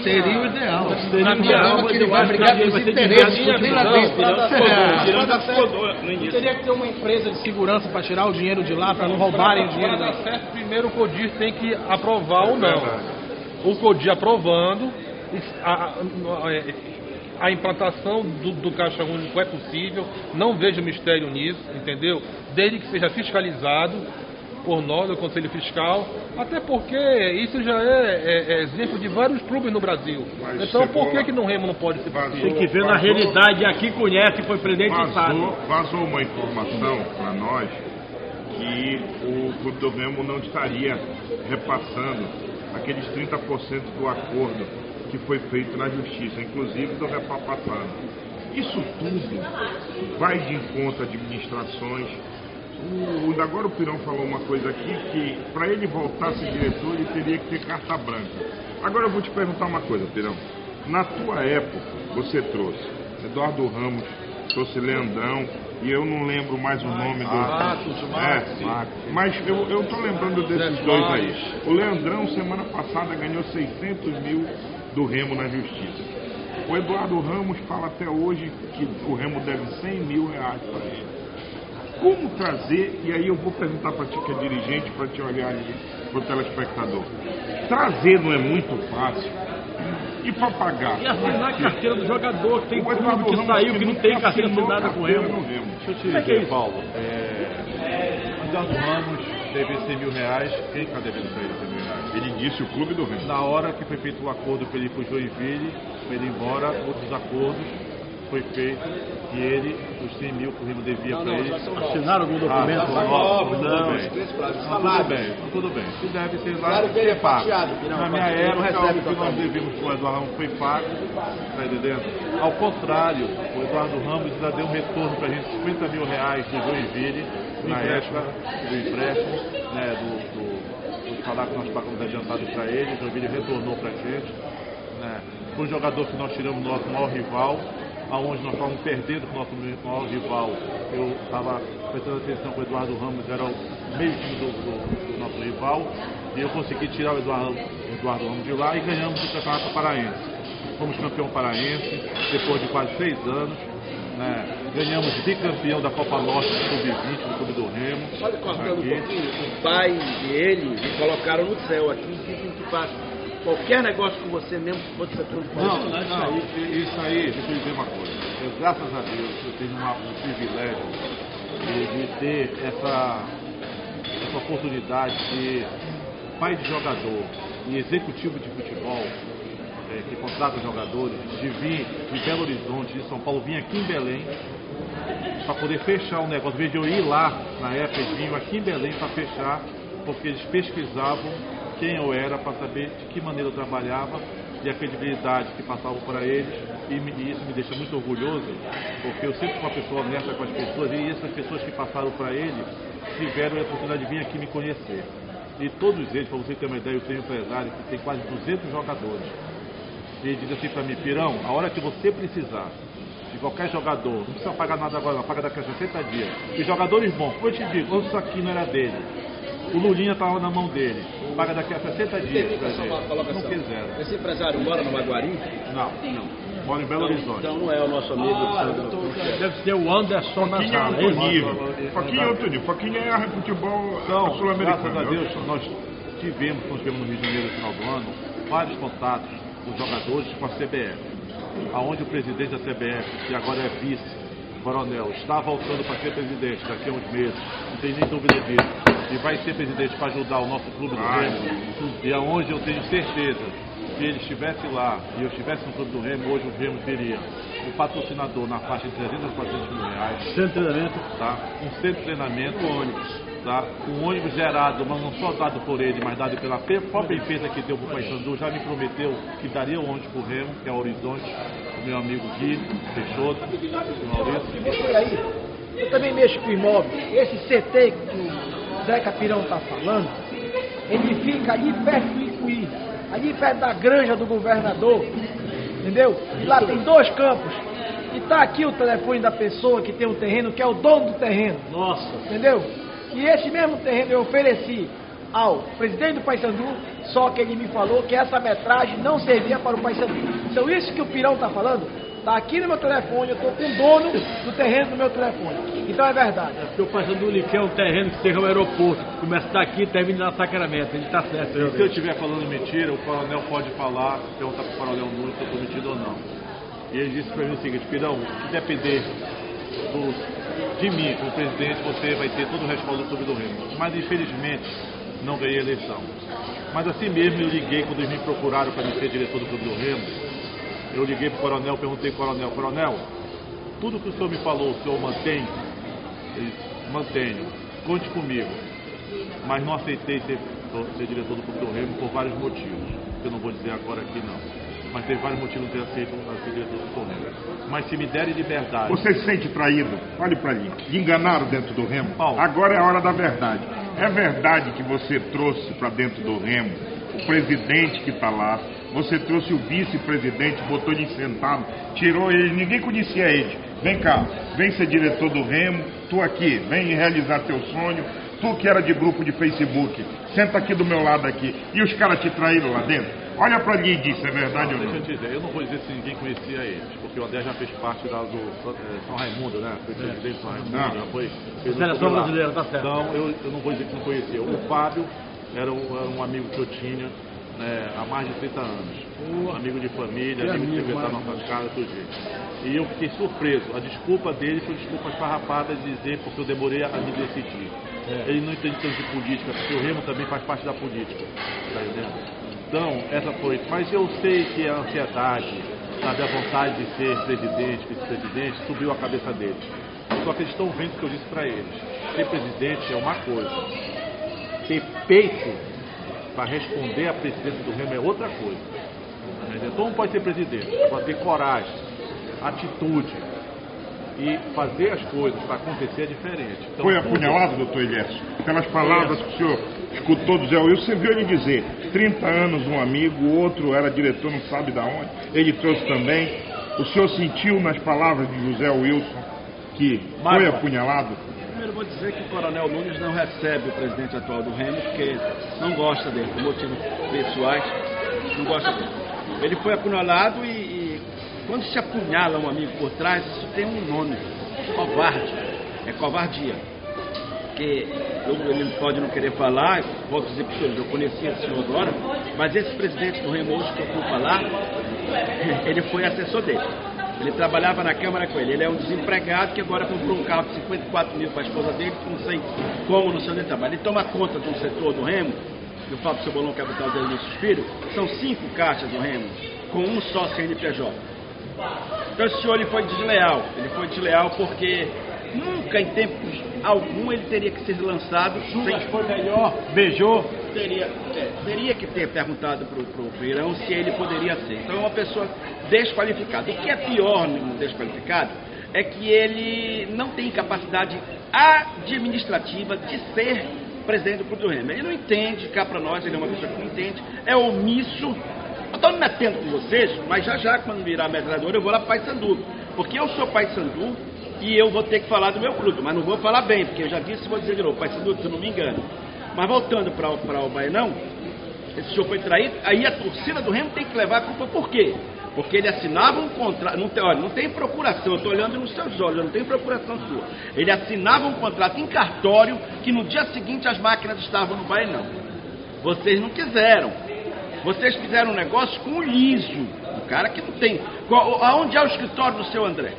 Seria o ideal. Na minha alma, que ele vai brigar com os interesses. Teria que ter uma empresa de segurança para tirar o dinheiro de lá, para não roubarem o dinheiro. Para dar certo, primeiro o CODIR tem que aprovar ou não. O CODIR aprovando, a implantação do Caixa Único é possível, não vejo mistério nisso, entendeu? Desde que seja fiscalizado por nós, o Conselho Fiscal, até porque isso já é exemplo de vários clubes no Brasil. Mas então por Cebola, que no Remo não pode ser possível? Tem que ver na realidade, aqui conhece, foi presidente e sabe. Vazou uma informação para nós que o Clube do Remo não estaria repassando aqueles 30% do acordo que foi feito na Justiça, inclusive do repassando. Isso tudo vai de encontro a administrações. Agora o Pirão falou uma coisa aqui, que para ele voltar a ser diretor ele teria que ter carta branca. Agora eu vou te perguntar uma coisa, Pirão. Na tua época, você trouxe Eduardo Ramos, trouxe Leandrão, e eu não lembro mais o nome do... Mas eu tô lembrando desses dois aí. O Leandrão, semana passada, ganhou 600 mil do Remo na Justiça. O Eduardo Ramos fala até hoje que o Remo deve 100 mil reais para ele. Como trazer, e aí eu vou perguntar para ti que é dirigente, para te olhar ali, para o telespectador. Trazer não é muito fácil. E para pagar? E assinar a carteira do jogador, que tem clube que saiu, que não tem carteira assinada com o Remo. Deixa eu te dizer, Paulo. O Eduardo Ramos deve 100 mil reais. Quem está devendo para ele 100 mil reais? Ele disse o Clube do Remo. Na hora que foi feito o acordo para ele ir para o Joinville, para ele ir embora, outros acordos foi feito e ele, os 100 mil que o Remo devia para ele. Assinaram algum documento? Tudo bem. Se deve ser lá, claro que ele é pago. Na minha época, o que nós devíamos com o Eduardo Ramos foi pago, está entendendo? Ao contrário, o Eduardo Ramos ainda deu um retorno para a gente, 50 mil reais do Joinville, na época do empréstimo, né, do salário que nós pagamos adiantado para ele, o Joinville retornou para a gente. Né? Foi um jogador que nós tiramos do nosso maior rival, aonde nós estávamos perdendo com o nosso maior rival. Eu estava prestando atenção que o Eduardo Ramos era o meio time do nosso rival, e eu consegui tirar o Eduardo Ramos de lá e ganhamos o Campeonato Paraense. Fomos campeão paraense, depois de quase 6 anos. Né? Ganhamos bicampeão da Copa Norte do Sub-20 do Clube do Remo. Olha, cortando um pouquinho, o pai e ele me colocaram no céu aqui e dizem que faz qualquer negócio com você mesmo, que pode ser tudo. Isso aí, deixa eu dizer uma coisa. Graças a Deus, eu tenho um privilégio de ter essa oportunidade de pai de jogador e executivo de futebol, que contrata jogadores, de vir de Belo Horizonte, de São Paulo, vir aqui em Belém para poder fechar o negócio. Em vez de eu ir lá, na época, eles vinham aqui em Belém para fechar, porque eles pesquisavam quem eu era, para saber de que maneira eu trabalhava e a credibilidade que passavam para eles, e isso me deixa muito orgulhoso, porque eu sempre fui uma pessoa honesta com as pessoas, e essas pessoas que passaram para eles tiveram a oportunidade de vir aqui me conhecer. E todos eles, para você ter uma ideia, eu tenho um empresário que tem quase 200 jogadores. E ele diz assim para mim: Pirão, a hora que você precisar de qualquer jogador, não precisa pagar nada agora, não, paga daqui a 60 dias. E jogadores bons, como eu te digo, isso aqui não era dele. O Lulinha estava na mão dele, paga daqui a 60 dias pra gente. Não quiseram. Esse empresário mora no Maguari? Não. Mora em Belo Horizonte. Então não é o nosso amigo. Deve ser o Anderson Foquinha é outro nível. Foquinha é outro nível. Foquinha é futebol sul-americano. Graças a Deus, nós tivemos, quando estivemos no Rio de Janeiro no final do ano, vários contatos com jogadores com a CBF, aonde o presidente da CBF, que agora é vice-coronel, está voltando para ser presidente daqui a uns meses, não tem nem dúvida disso, e vai ser presidente para ajudar o nosso clube do Remo, e aonde eu tenho certeza, se ele estivesse lá e eu estivesse no clube do Remo, hoje o Remo teria um patrocinador na faixa de 300 a 400 mil reais, centro de treinamento, tá? Um centro de treinamento, tá? Um ônibus gerado, mas não só dado por ele, mas dado pela própria empresa que deu para o Paysandu, já me prometeu que daria o ônibus para o Remo, que é o Horizonte, o meu amigo Gui Peixoto, o Maurício. E aí, eu também mexo com imóveis. Esse CT que o Zeca Pirão está falando, ele fica ali perto do Icuí, ali perto da granja do governador, entendeu? E lá tem 2 campos. E tá aqui o telefone da pessoa que tem o terreno, que é o dono do terreno. Nossa. Entendeu? E esse mesmo terreno eu ofereci ao presidente do Paysandu, só que ele me falou que essa metragem não servia para o Paysandu. Então isso que o Pirão está falando, está aqui no meu telefone, eu estou com o dono do terreno no meu telefone. Então é verdade. Porque o Paysandu ele quer um terreno que seja o aeroporto, começa daqui e termina na Sacramento, ele está certo. Se eu estiver falando mentira, o coronel pode falar, perguntar para o coronel Nunes se eu estou mentindo ou não. E ele disse para mim o seguinte: Pirão, se depender de mim, como presidente, você vai ter todo o respaldo do Clube do Remo. Mas, infelizmente, não ganhei a eleição. Mas assim mesmo eu liguei, quando eles me procuraram para ser diretor do Clube do Remo, eu liguei para o coronel, perguntei ao coronel, tudo que o senhor me falou, o senhor mantém? Ele disse, mantenho, conte comigo. Mas não aceitei ser diretor do Clube do Remo por vários motivos, que eu não vou dizer agora aqui não. Mas teve vários motivos de aceito ser diretor do Clube do Remo. Mas se me derem liberdade... Você se sente traído? Olhe para ali. Lhe enganaram dentro do Remo? Paulo. Agora é a hora da verdade. É verdade que você trouxe para dentro do Remo o presidente que está lá, você trouxe o vice-presidente, botou ele sentado, tirou ele, ninguém conhecia ele. Vem cá, vem ser diretor do Remo, tu aqui, vem realizar teu sonho, tu que era de grupo de Facebook, senta aqui do meu lado aqui. E os caras te traíram lá dentro? Olha pra ali e diz, é verdade ou não? Deixa eu te dizer, eu não vou dizer se ninguém conhecia eles, porque o André já fez parte do São Raimundo, né? Foi presidente de São Raimundo, já foi. Seleção brasileira, tá certo. Então, eu não vou dizer que não conhecia. O Fábio era um amigo que eu tinha há mais de 30 anos. Amigo de família, amigo de secretário na nossa casa, tudo isso. E eu fiquei surpreso. A desculpa dele foi desculpa esfarrapada de dizer porque eu demorei a me decidir. Ele não entende tanto de política, porque o Remo também faz parte da política. Tá entendendo? Então, essa foi. Mas eu sei que a ansiedade, sabe, a vontade de ser presidente, vice-presidente, subiu a cabeça deles. Só que eles estão vendo o que eu disse para eles. Ser presidente é uma coisa. Ter peito para responder à presidência do Remo é outra coisa. Então não pode ser presidente, pode ter coragem, atitude e fazer as coisas para acontecer é diferente. Então, foi apunhalado, doutor Eliécio? Pelas palavras que o senhor escutou do Zé Wilson, você viu ele dizer, 30 anos um amigo, o outro era diretor não sabe de onde, ele trouxe também. O senhor sentiu nas palavras de José Wilson que foi apunhalado? Primeiro vou dizer que o Coronel Nunes não recebe o presidente atual do Remo porque não gosta dele, por motivos pessoais, não gosta dele. Ele foi apunhalado e quando se apunhala um amigo por trás, isso tem um nome, covarde, é covardia. Porque ele pode não querer falar, posso dizer para o senhor, eu conheci esse senhor agora, mas esse presidente do Remo hoje que eu fui falar, ele foi assessor dele. Ele trabalhava na Câmara com ele. Ele é um desempregado que agora comprou um carro de 54 mil para a esposa dele, que não sei como, não sei onde ele trabalha. Ele toma conta de um setor do Remo, eu falo para o seu Bolão Capital dele no Suspiro, são 5 caixas do Remo, com um só CNPJ. Então esse senhor ele foi desleal porque nunca em tempo algum ele teria que ser lançado. Judas foi melhor, beijou. Teria que ter perguntado para o Irão se ele poderia ser. Então é uma pessoa desqualificada. O que é pior no desqualificado é que ele não tem capacidade administrativa de ser presidente do Clube do Remo. Ele não entende, cá para nós, ele é uma pessoa que não entende, é omisso. Eu estou me metendo com vocês, mas já quando virar metralhadora eu vou lá para Paysandu. Porque eu sou Paysandu e eu vou ter que falar do meu clube, mas não vou falar bem, porque eu já disse e vou dizer de novo, Paysandu, se eu não me engano. Mas voltando para o Baianão, esse senhor foi traído, aí a torcida do Remo tem que levar a culpa. Por quê? Porque ele assinava um contrato, não tem procuração, eu estou olhando nos seus olhos, eu não tenho procuração sua. Ele assinava um contrato em cartório que no dia seguinte as máquinas estavam no Baianão. Vocês não quiseram. Vocês fizeram um negócio com o liso, um cara que não tem. Aonde é o escritório do seu André?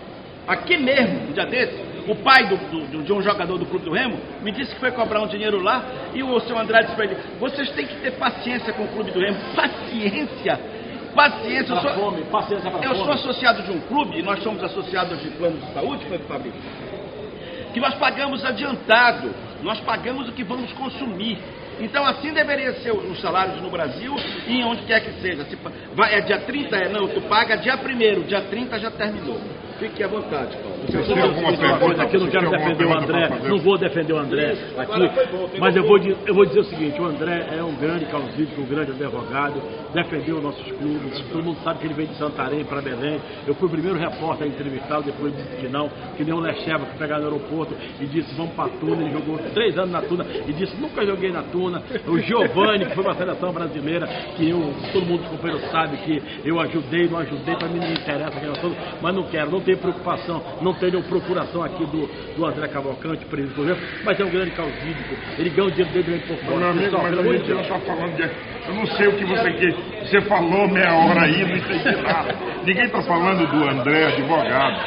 Aqui mesmo, um dia desse. O pai de um jogador do Clube do Remo me disse que foi cobrar um dinheiro lá e o seu André disse para ele, vocês têm que ter paciência com o Clube do Remo. Paciência! Eu sou associado de um clube, e nós somos associados de plano de saúde, Fabrício, que nós pagamos adiantado, nós pagamos o que vamos consumir. Então assim deveria ser os salários no Brasil e em onde quer que seja. Se é dia 30, não, tu paga dia 1º, dia 30 já terminou. Fique à vontade, Paulo. Você tem alguma pergunta? Aqui eu não quero defender o André, não vou defender o André aqui, mas eu vou dizer o seguinte, o André é um grande causídico, um grande advogado, defendeu nossos clubes, todo mundo sabe que ele veio de Santarém para Belém, eu fui o primeiro repórter a entrevistá-lo, depois disse que não, que nem o Lecheva que pegar no aeroporto e disse vamos para Tuna, ele jogou 3 anos na Tuna e disse nunca joguei na Tuna, o Giovani que foi para a seleção brasileira, que todo mundo, os companheiros sabe que eu ajudei, não ajudei, para mim não me interessa, mas não quero, não tem preocupação, não tenho procuração aqui do André Cavalcante, presidente do governo, mas é um grande causídico, ele ganha o dinheiro dele por fora. Meu amigo, mas a gente não está falando de... Eu não sei o que você quer. Você falou meia hora aí, não entendi nada. Ninguém está falando do André, advogado.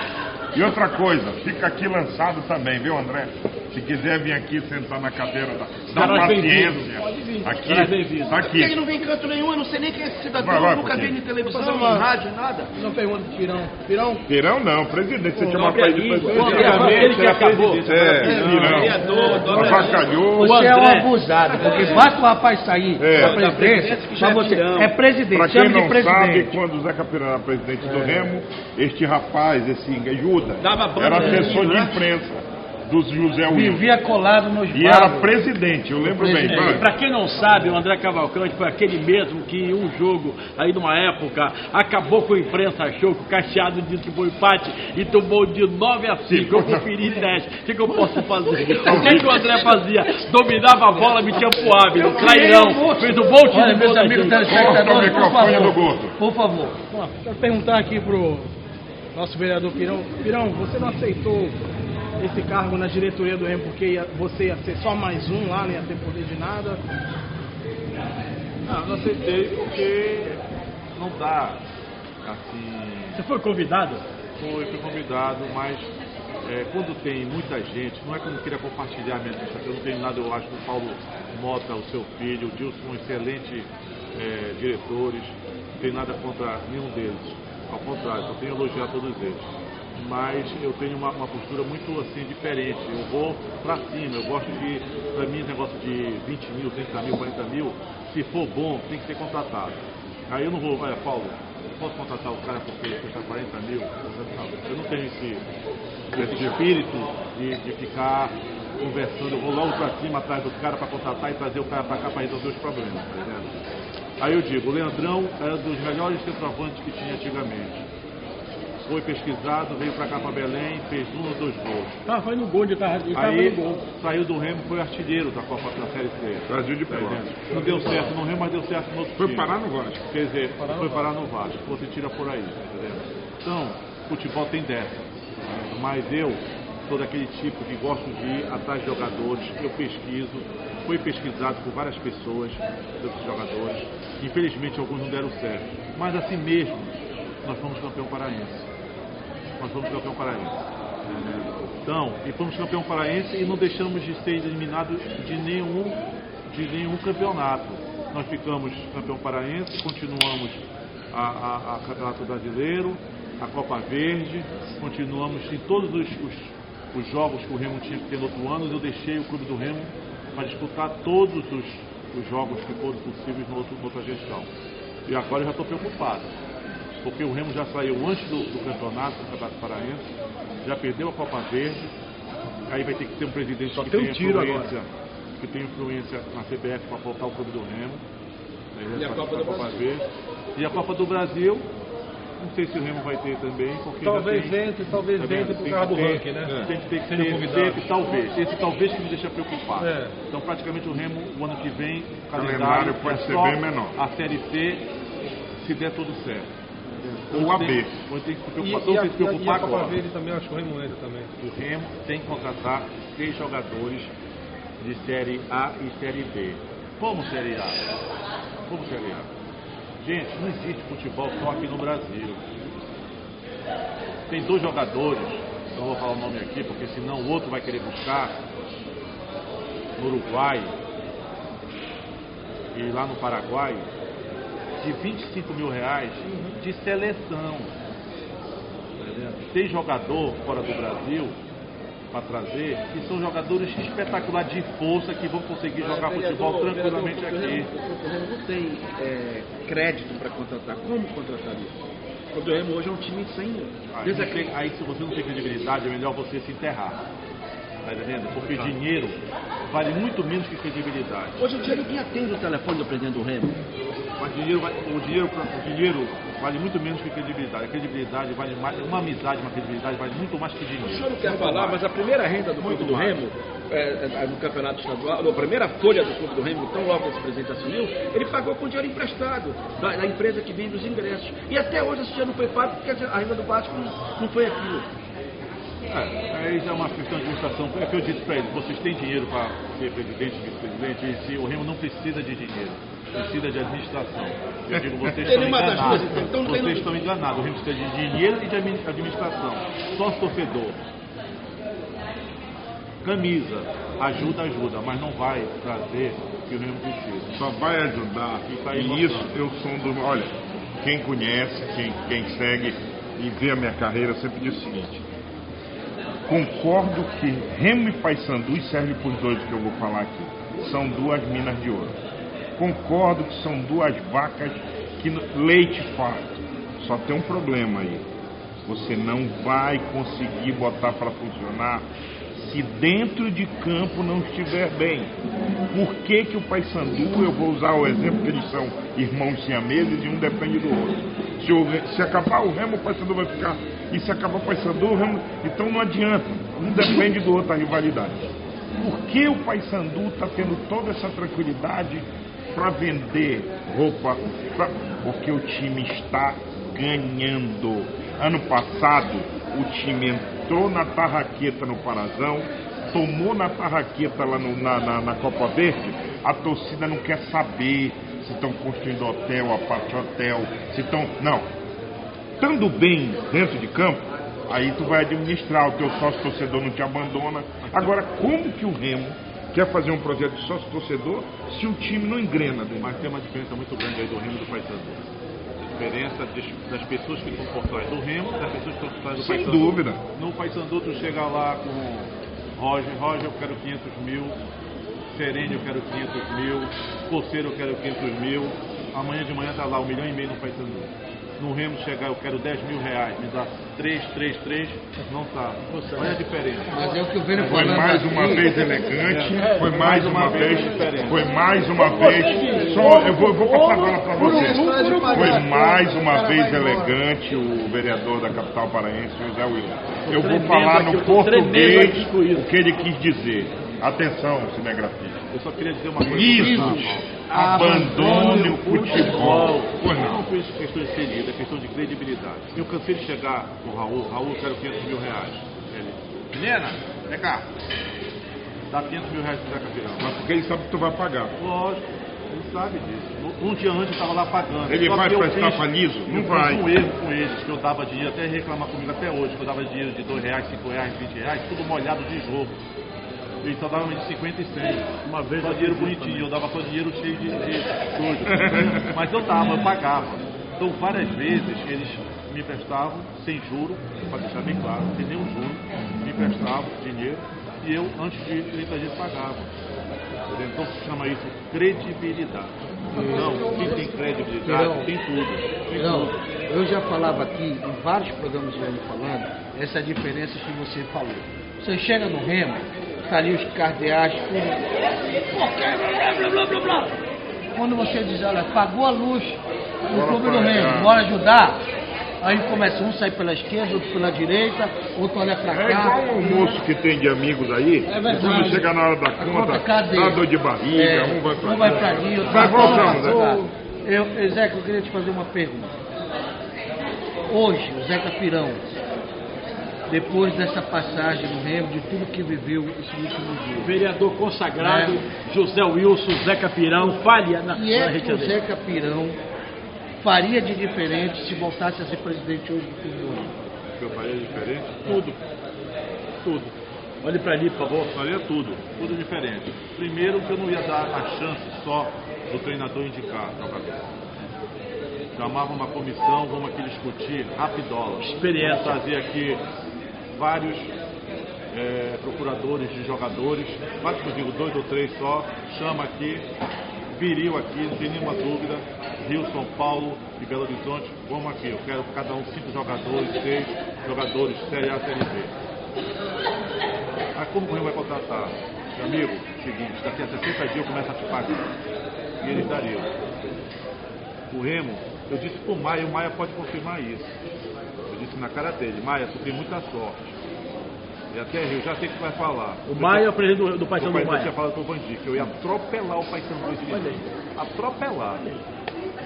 E outra coisa, fica aqui lançado também, viu, André? Se quiser vir aqui sentar na cadeira da paciência, aqui, tá aqui. Ele não vem em canto nenhum, eu não sei nem quem é esse cidadão, Vai, nunca vi em televisão, em rádio, nada. Não pergunta pro Pirão. Pirão? Pirão não, presidente, você chama pra ele de presidente. Ele que acabou. Pirão, avacalhou. Você é um abusado, porque basta o rapaz sair da presidência, pra você, é presidente, Pra quem chama de não sabe, presidente. quando o Zé Capirão era presidente do Remo, este rapaz, esse Judas, Dava banho era nele, assessor de né? imprensa do José Wilson. Vivia colado nos E era bares. presidente, eu lembro bem. vai. Para quem não sabe, o André Cavalcante foi aquele mesmo que um jogo, aí numa época, acabou com a imprensa, achou que o Cacheado disse que foi empate e tomou de 9-5. Eu conferi 10. O que eu posso fazer? O que o André fazia? Dominava a bola, metia pro hábil, trairão, fez um bom time. Olha, meus amigos Corta o telespectadores, por microfone do favor. Gordo. Por favor. Ó, quero perguntar aqui pro nosso vereador Pirão. Pirão, você não aceitou esse cargo na diretoria do Remo porque você ia ser só mais um lá, não ia ter poder de nada? Não aceitei porque não dá, assim... Você foi convidado? Fui convidado, mas quando tem muita gente, não é que eu não queria compartilhar mesmo, eu não tenho nada, eu acho que o Paulo Mota, o seu filho, o Dilson, são excelentes diretores, não tenho nada contra nenhum deles, ao contrário, só tenho a elogiar todos eles. Mas eu tenho uma postura muito assim diferente, eu vou pra cima, eu gosto de, pra mim, negócio de 20 mil, 30 mil, 40 mil, se for bom, tem que ser contratado. Aí eu não vou, olha, Paulo, posso contratar o cara porque ele custa 40 mil? Eu não tenho esse espírito de ficar conversando, eu vou logo pra cima atrás do cara para contratar e trazer o cara pra cá para resolver os problemas, tá entendendo? Aí eu digo, o Leandrão era dos melhores centroavantes que tinha antigamente. Foi pesquisado, veio pra cá pra Belém, fez 1 ou 2 gols. Foi no gol, ele tava Aí no gol. saiu do Remo, foi artilheiro da Copa da Série C. Brasil de Tá Pelotas. entendendo? Não deu certo no Remo, mas deu certo no outro Foi time. parar no Vasco. Quer dizer, foi parar no Vasco. Você tira por aí, tá entendendo? Então, futebol tem dessa. Mas eu sou daquele tipo que gosto de ir atrás de jogadores, eu pesquiso. Foi pesquisado por várias pessoas, desses jogadores. Infelizmente, alguns não deram certo. Mas assim mesmo, nós fomos campeão paraense. Nós fomos campeão paraense. Então, e fomos campeão paraense e não deixamos de ser eliminados de nenhum campeonato. Nós ficamos campeão paraense, continuamos a Campeonato Brasileiro, a Copa Verde, continuamos em todos os jogos que o Remo tinha que ter no outro ano. Eu deixei o Clube do Remo para disputar todos os jogos que foram possíveis na outra gestão. E agora eu já estou preocupado, porque o Remo já saiu antes do campeonato paraense, já perdeu a Copa Verde, aí vai ter que ter um presidente que tenha influência na CBF para voltar o Clube do Remo. E a Copa do Brasil. Verde. E a Copa do Brasil, não sei se o Remo vai ter também, porque Talvez já tem, entre por causa do ranking, né? tem que ter Sendo convidado. talvez. Esse talvez que me deixa preocupado. É. Então praticamente o Remo, o ano que vem, o calendário calendário pode é ser só bem menor. a Série C, se der tudo certo. O AB. Tem que se E preocupar a Copa agora. Verde também, acho que o Remo entra também. O Remo tem que contratar 3 jogadores de Série A e Série B. Como Série A? Como Série A? Gente, não existe futebol só aqui no Brasil. Tem 2 jogadores, não vou falar o nome aqui, porque senão o outro vai querer buscar, no Uruguai e lá no Paraguai, de 25 mil reais de seleção. Tá entendendo? Tem jogador fora do Brasil para trazer, que são jogadores espetaculares de força que vão conseguir jogar futebol tranquilamente aqui. O Remo não tem crédito para contratar. Como contratar isso? O Remo hoje é um time sem... Aí se você não tem credibilidade, é melhor você se enterrar. Tá entendendo? Porque dinheiro vale muito menos que credibilidade. Hoje em dia ninguém atende o telefone do presidente do Remo. Mas o dinheiro vale muito menos que credibilidade. A credibilidade vale mais, uma amizade, uma credibilidade vale muito mais que dinheiro. O senhor não quer falar, mas a primeira renda do Clube do Remo, no campeonato estadual, a primeira folha do Clube do Remo, tão logo esse presidente assumiu, ele pagou com dinheiro emprestado da empresa que vende os ingressos. E até hoje esse dinheiro não foi pago porque a renda do Vasco não foi aquilo. Aí já é uma questão de administração. É o que eu disse para eles, vocês têm dinheiro para ser presidente, vice-presidente, e se o Remo não precisa de dinheiro, precisa de administração. Eu digo, vocês estão enganados. Vocês estão enganados. O Remo precisa de dinheiro e de administração. Sócio torcedor. Camisa. Ajuda, mas não vai trazer o que o Remo precisa. Só vai ajudar. E isso eu sou um dos... Olha, quem conhece, quem segue e vê a minha carreira, sempre diz o seguinte: concordo que Remo e Paysandu, e serve para os dois que eu vou falar aqui, são duas minas de ouro. Concordo que são duas vacas que leite farto. Só tem um problema aí: você não vai conseguir botar para funcionar se dentro de campo não estiver bem. Por que que o Paysandu, eu vou usar o exemplo que eles são irmãos siameses e um depende do outro. Se acabar o Remo, o Paysandu vai ficar. E se acabar o Paysandu, o Remo... Então não adianta. Um depende do outro a rivalidade. Por que o Paysandu está tendo toda essa tranquilidade para vender roupa? Porque o time está ganhando. Ano passado, o time entrou na tarraqueta no Parazão, tomou na tarraqueta lá na Copa Verde. A torcida não quer saber se estão construindo hotel, aparte-hotel, se estão... Não. Estando bem dentro de campo, aí tu vai administrar, o teu sócio-torcedor não te abandona. Agora, como que o Remo quer fazer um projeto de sócio-torcedor se o time não engrena dentro? Mas tem uma diferença muito grande aí do Remo e do Paysandu. Diferença das pessoas que estão por trás do Remo e das pessoas que estão por trás do Paysandu. Sem dúvida. No Paysandu tu chega lá com Roger, eu quero 500 mil, Serene eu quero 500 mil, Coceiro eu quero 500 mil, amanhã de manhã tá lá 1,5 milhão no Paysandu. No Remo chegar eu quero 10 mil reais, me dá 3, não tá. Olha a diferença. Mas é o que o Vênio Foi falando mais aqui. uma vez elegante, foi mais uma vez, só eu vou passar agora para vocês. Foi mais uma vez elegante o vereador da capital paraense, José Wilson. Eu vou falar no português o que ele quis dizer. Atenção, cinegrafista. Eu só queria dizer uma coisa. Isso! Abandone o futebol. Não foi questão de ser líder, é questão de credibilidade. Eu cansei de chegar no Raul, eu quero 500 mil reais. Ele, menina, vem cá. Dá 500 mil reais pro Zé Capirão. Mas porque ele sabe que tu vai pagar. Lógico, ele sabe disso. Um dia antes eu estava lá pagando. Ele Só vai que eu prestar fiz- liso? Não eu vai. fiz um erro com eles, que eu dava dinheiro, até reclamar comigo até hoje, que eu dava dinheiro de R$2, R$5, R$20, tudo molhado de jogo. Ele só dava de 50 e 100. Uma vez só dinheiro bonitinho, eu dava só dinheiro cheio de coisa. Mas eu pagava. Então várias vezes eles me emprestavam sem juro, para deixar bem claro, sem nenhum juro, me emprestavam dinheiro e eu, antes de 30 dias, pagava. Entendeu? Então se chama isso credibilidade. Não, quem tem credibilidade tem tudo. Tem Não, tudo. eu já falava aqui, em vários programas que eu venho falando, essa diferença que você falou. Você chega no Remo, tá ali os cardeais, blá, blá, blá, blá. Quando você diz, olha, pagou a luz no clube do Remo, bora ajudar, aí começa um sair pela esquerda, outro pela direita, outro olha pra cá. É igual um almoço que tem de amigos aí, verdade. quando chega na hora da A conta, cadê? dá dor de barriga, um vai pra ali, outro Vai pra lá. voltando, Zé. Zeca, eu queria te fazer uma pergunta. Hoje, o Zé Capirão, depois dessa passagem no Remo, de tudo que viveu esse último dia, Vereador consagrado, José Wilson, Zé Capirão, falha na e é que região o Zé Capirão faria de diferente se voltasse a ser presidente hoje do clube do Remo? O que eu faria diferente? Tudo. Tudo. Olhe para ali, por favor. Faria tudo diferente. Primeiro que eu não ia dar a chance só do treinador indicar jogador. Chamava uma comissão, vamos aqui discutir rapidola. Experiência. Vamos trazer aqui vários procuradores de jogadores, vários que eu digo, 2 ou 3 só, chama aqui, viril aqui, não tem nenhuma dúvida, Rio, São Paulo e Belo Horizonte, vamos aqui, eu quero cada um 5 jogadores, 6 jogadores, Série A, Série B. Aí como o Remo vai contratar? Meu amigo, seguinte, daqui a 60 dias eu começo a te pagar. E eles dariam. O Remo, eu disse pro Maia, o Maia pode confirmar isso. Eu disse na cara dele, Maia, tu tem muita sorte. E até eu já sei o que tu vai falar. O Maia é o presidente do Paysandu do Eu Maia. tinha falado pro Bandido que eu ia atropelar o Paysandu esse ano. Atropelar.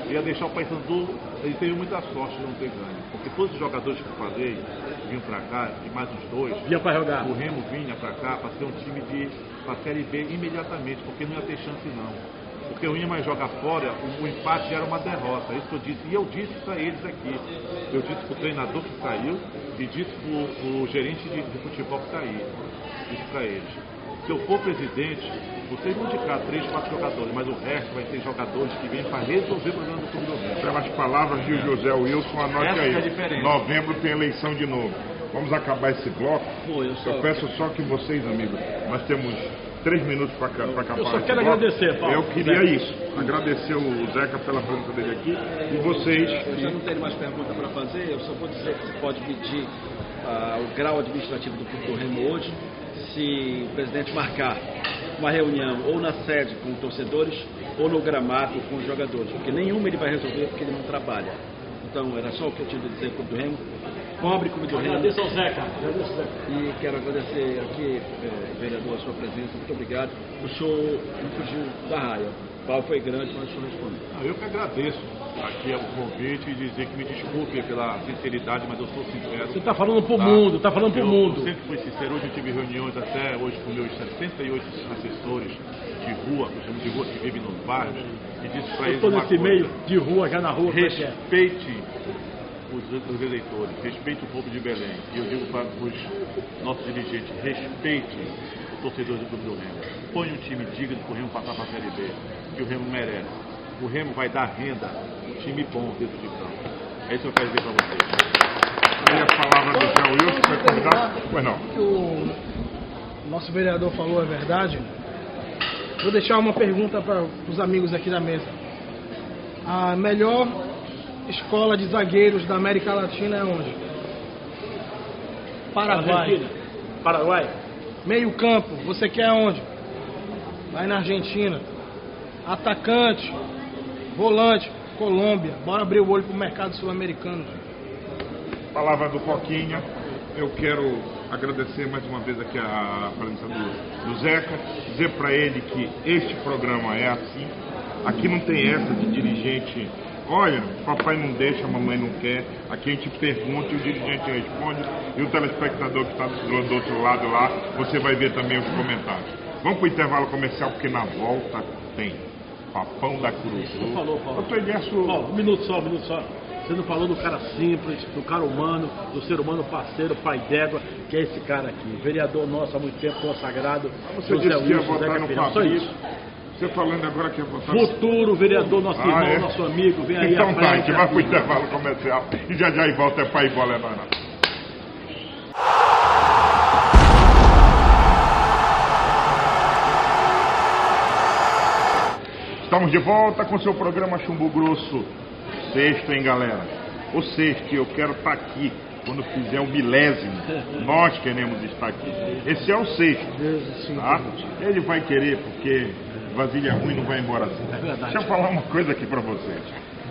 ia deixar o Paysandu, ele teve muita sorte de não ter ganho, porque todos os jogadores que eu falei vinham para cá, e mais uns dois, Vinha para jogar. o Remo vinha para cá para ser um time para a Série B imediatamente, porque não ia ter chance não. Porque o Inha jogar fora, o empate era uma derrota, é isso que eu disse. E eu disse para eles aqui. Eu disse para o treinador que saiu e disse para o gerente de futebol que saiu. Disse para eles. Se eu for presidente, vocês vão indicar 3, 4 jogadores, mas o resto vai ter jogadores que vêm para resolver o problema do clube do Remo. Pelas palavras de José Wilson, anote Essa aí. é a diferença. Novembro tem eleição de novo. Vamos acabar esse bloco. Eu peço só que vocês, amigos, nós temos 3 minutos para acabar. Eu só esse quero bloco. agradecer, Paulo. Eu queria isso. Agradecer o Zeca pela pergunta dele aqui. E vocês. Eu já não tenho mais pergunta para fazer, eu só vou dizer que você pode medir o grau administrativo do Clube do Remo hoje, se o presidente marcar uma reunião ou na sede com torcedores ou no gramado com os jogadores, porque nenhuma ele vai resolver porque ele não trabalha. Então era só o que eu tinha de dizer para o Clube do Remo. Pobre Clube do Remo. Agradeço ao Zeca. Agradeço, Zeca. E quero agradecer aqui, vereador, a sua presença. Muito obrigado. O senhor não fugiu da raia. O pau foi grande, mas o senhor respondeu. Eu que agradeço aqui o convite e dizer que me desculpe pela sinceridade, mas eu sou sincero. Você está falando pro mundo, está falando pro mundo. Eu sempre fui sincero. Hoje eu tive reuniões até hoje com meus 68 assessores de rua, que eu chamo de rua, que vivem nos bairros, e disse para Eu eles estou uma nesse coisa. meio de rua, já na rua. Respeite os eleitores, respeite o povo de Belém. E eu digo para os nossos dirigentes, respeite os torcedores do Clube do Remo. Põe um time digno para o Remo passar para a Série B, que o Remo merece. O Remo vai dar renda, um time bom dentro de campo. É isso que eu quero dizer para vocês. Aí a palavra do Zé Wilson foi convidado. Pois não. O que o nosso vereador falou é verdade. Vou deixar uma pergunta para os amigos aqui da mesa. A melhor escola de zagueiros da América Latina é onde? Paraguai. Paraguai. Meio campo, você quer onde? Vai na Argentina. Atacante, volante, Colômbia. Bora abrir o olho pro mercado sul-americano. Palavra do Coquinha. Eu quero agradecer mais uma vez aqui a presença do Zeca, dizer para ele que este programa é assim. Aqui não tem essa de dirigente, olha, papai não deixa, mamãe não quer. Aqui a gente pergunta e o dirigente responde. E o telespectador que está do outro lado lá, você vai ver também os comentários. Vamos para o intervalo comercial, porque na volta tem Papão da Cruz. Você falou, Paulo. Doutor Eliasso... Um minuto só. Você não falou do cara simples, do cara humano, do ser humano parceiro, pai d'égua, que é esse cara aqui. Vereador nosso há muito tempo, consagrado. Você disse que ia votar no Fabrício. Você falando agora que ia votar no... Futuro vereador, nosso irmão, nosso amigo, vem aí. Então tá, a gente vai pro intervalo comercial e já e volta para ir bola na Estamos de volta com seu programa Chumbo Grosso. Sexto, hein, galera? O sexto, eu quero estar aqui quando fizer o 1000º. Nós queremos estar aqui. Esse é o sexto, tá? Ele vai querer, porque vasilha ruim não vai embora assim. Deixa eu falar uma coisa aqui pra vocês.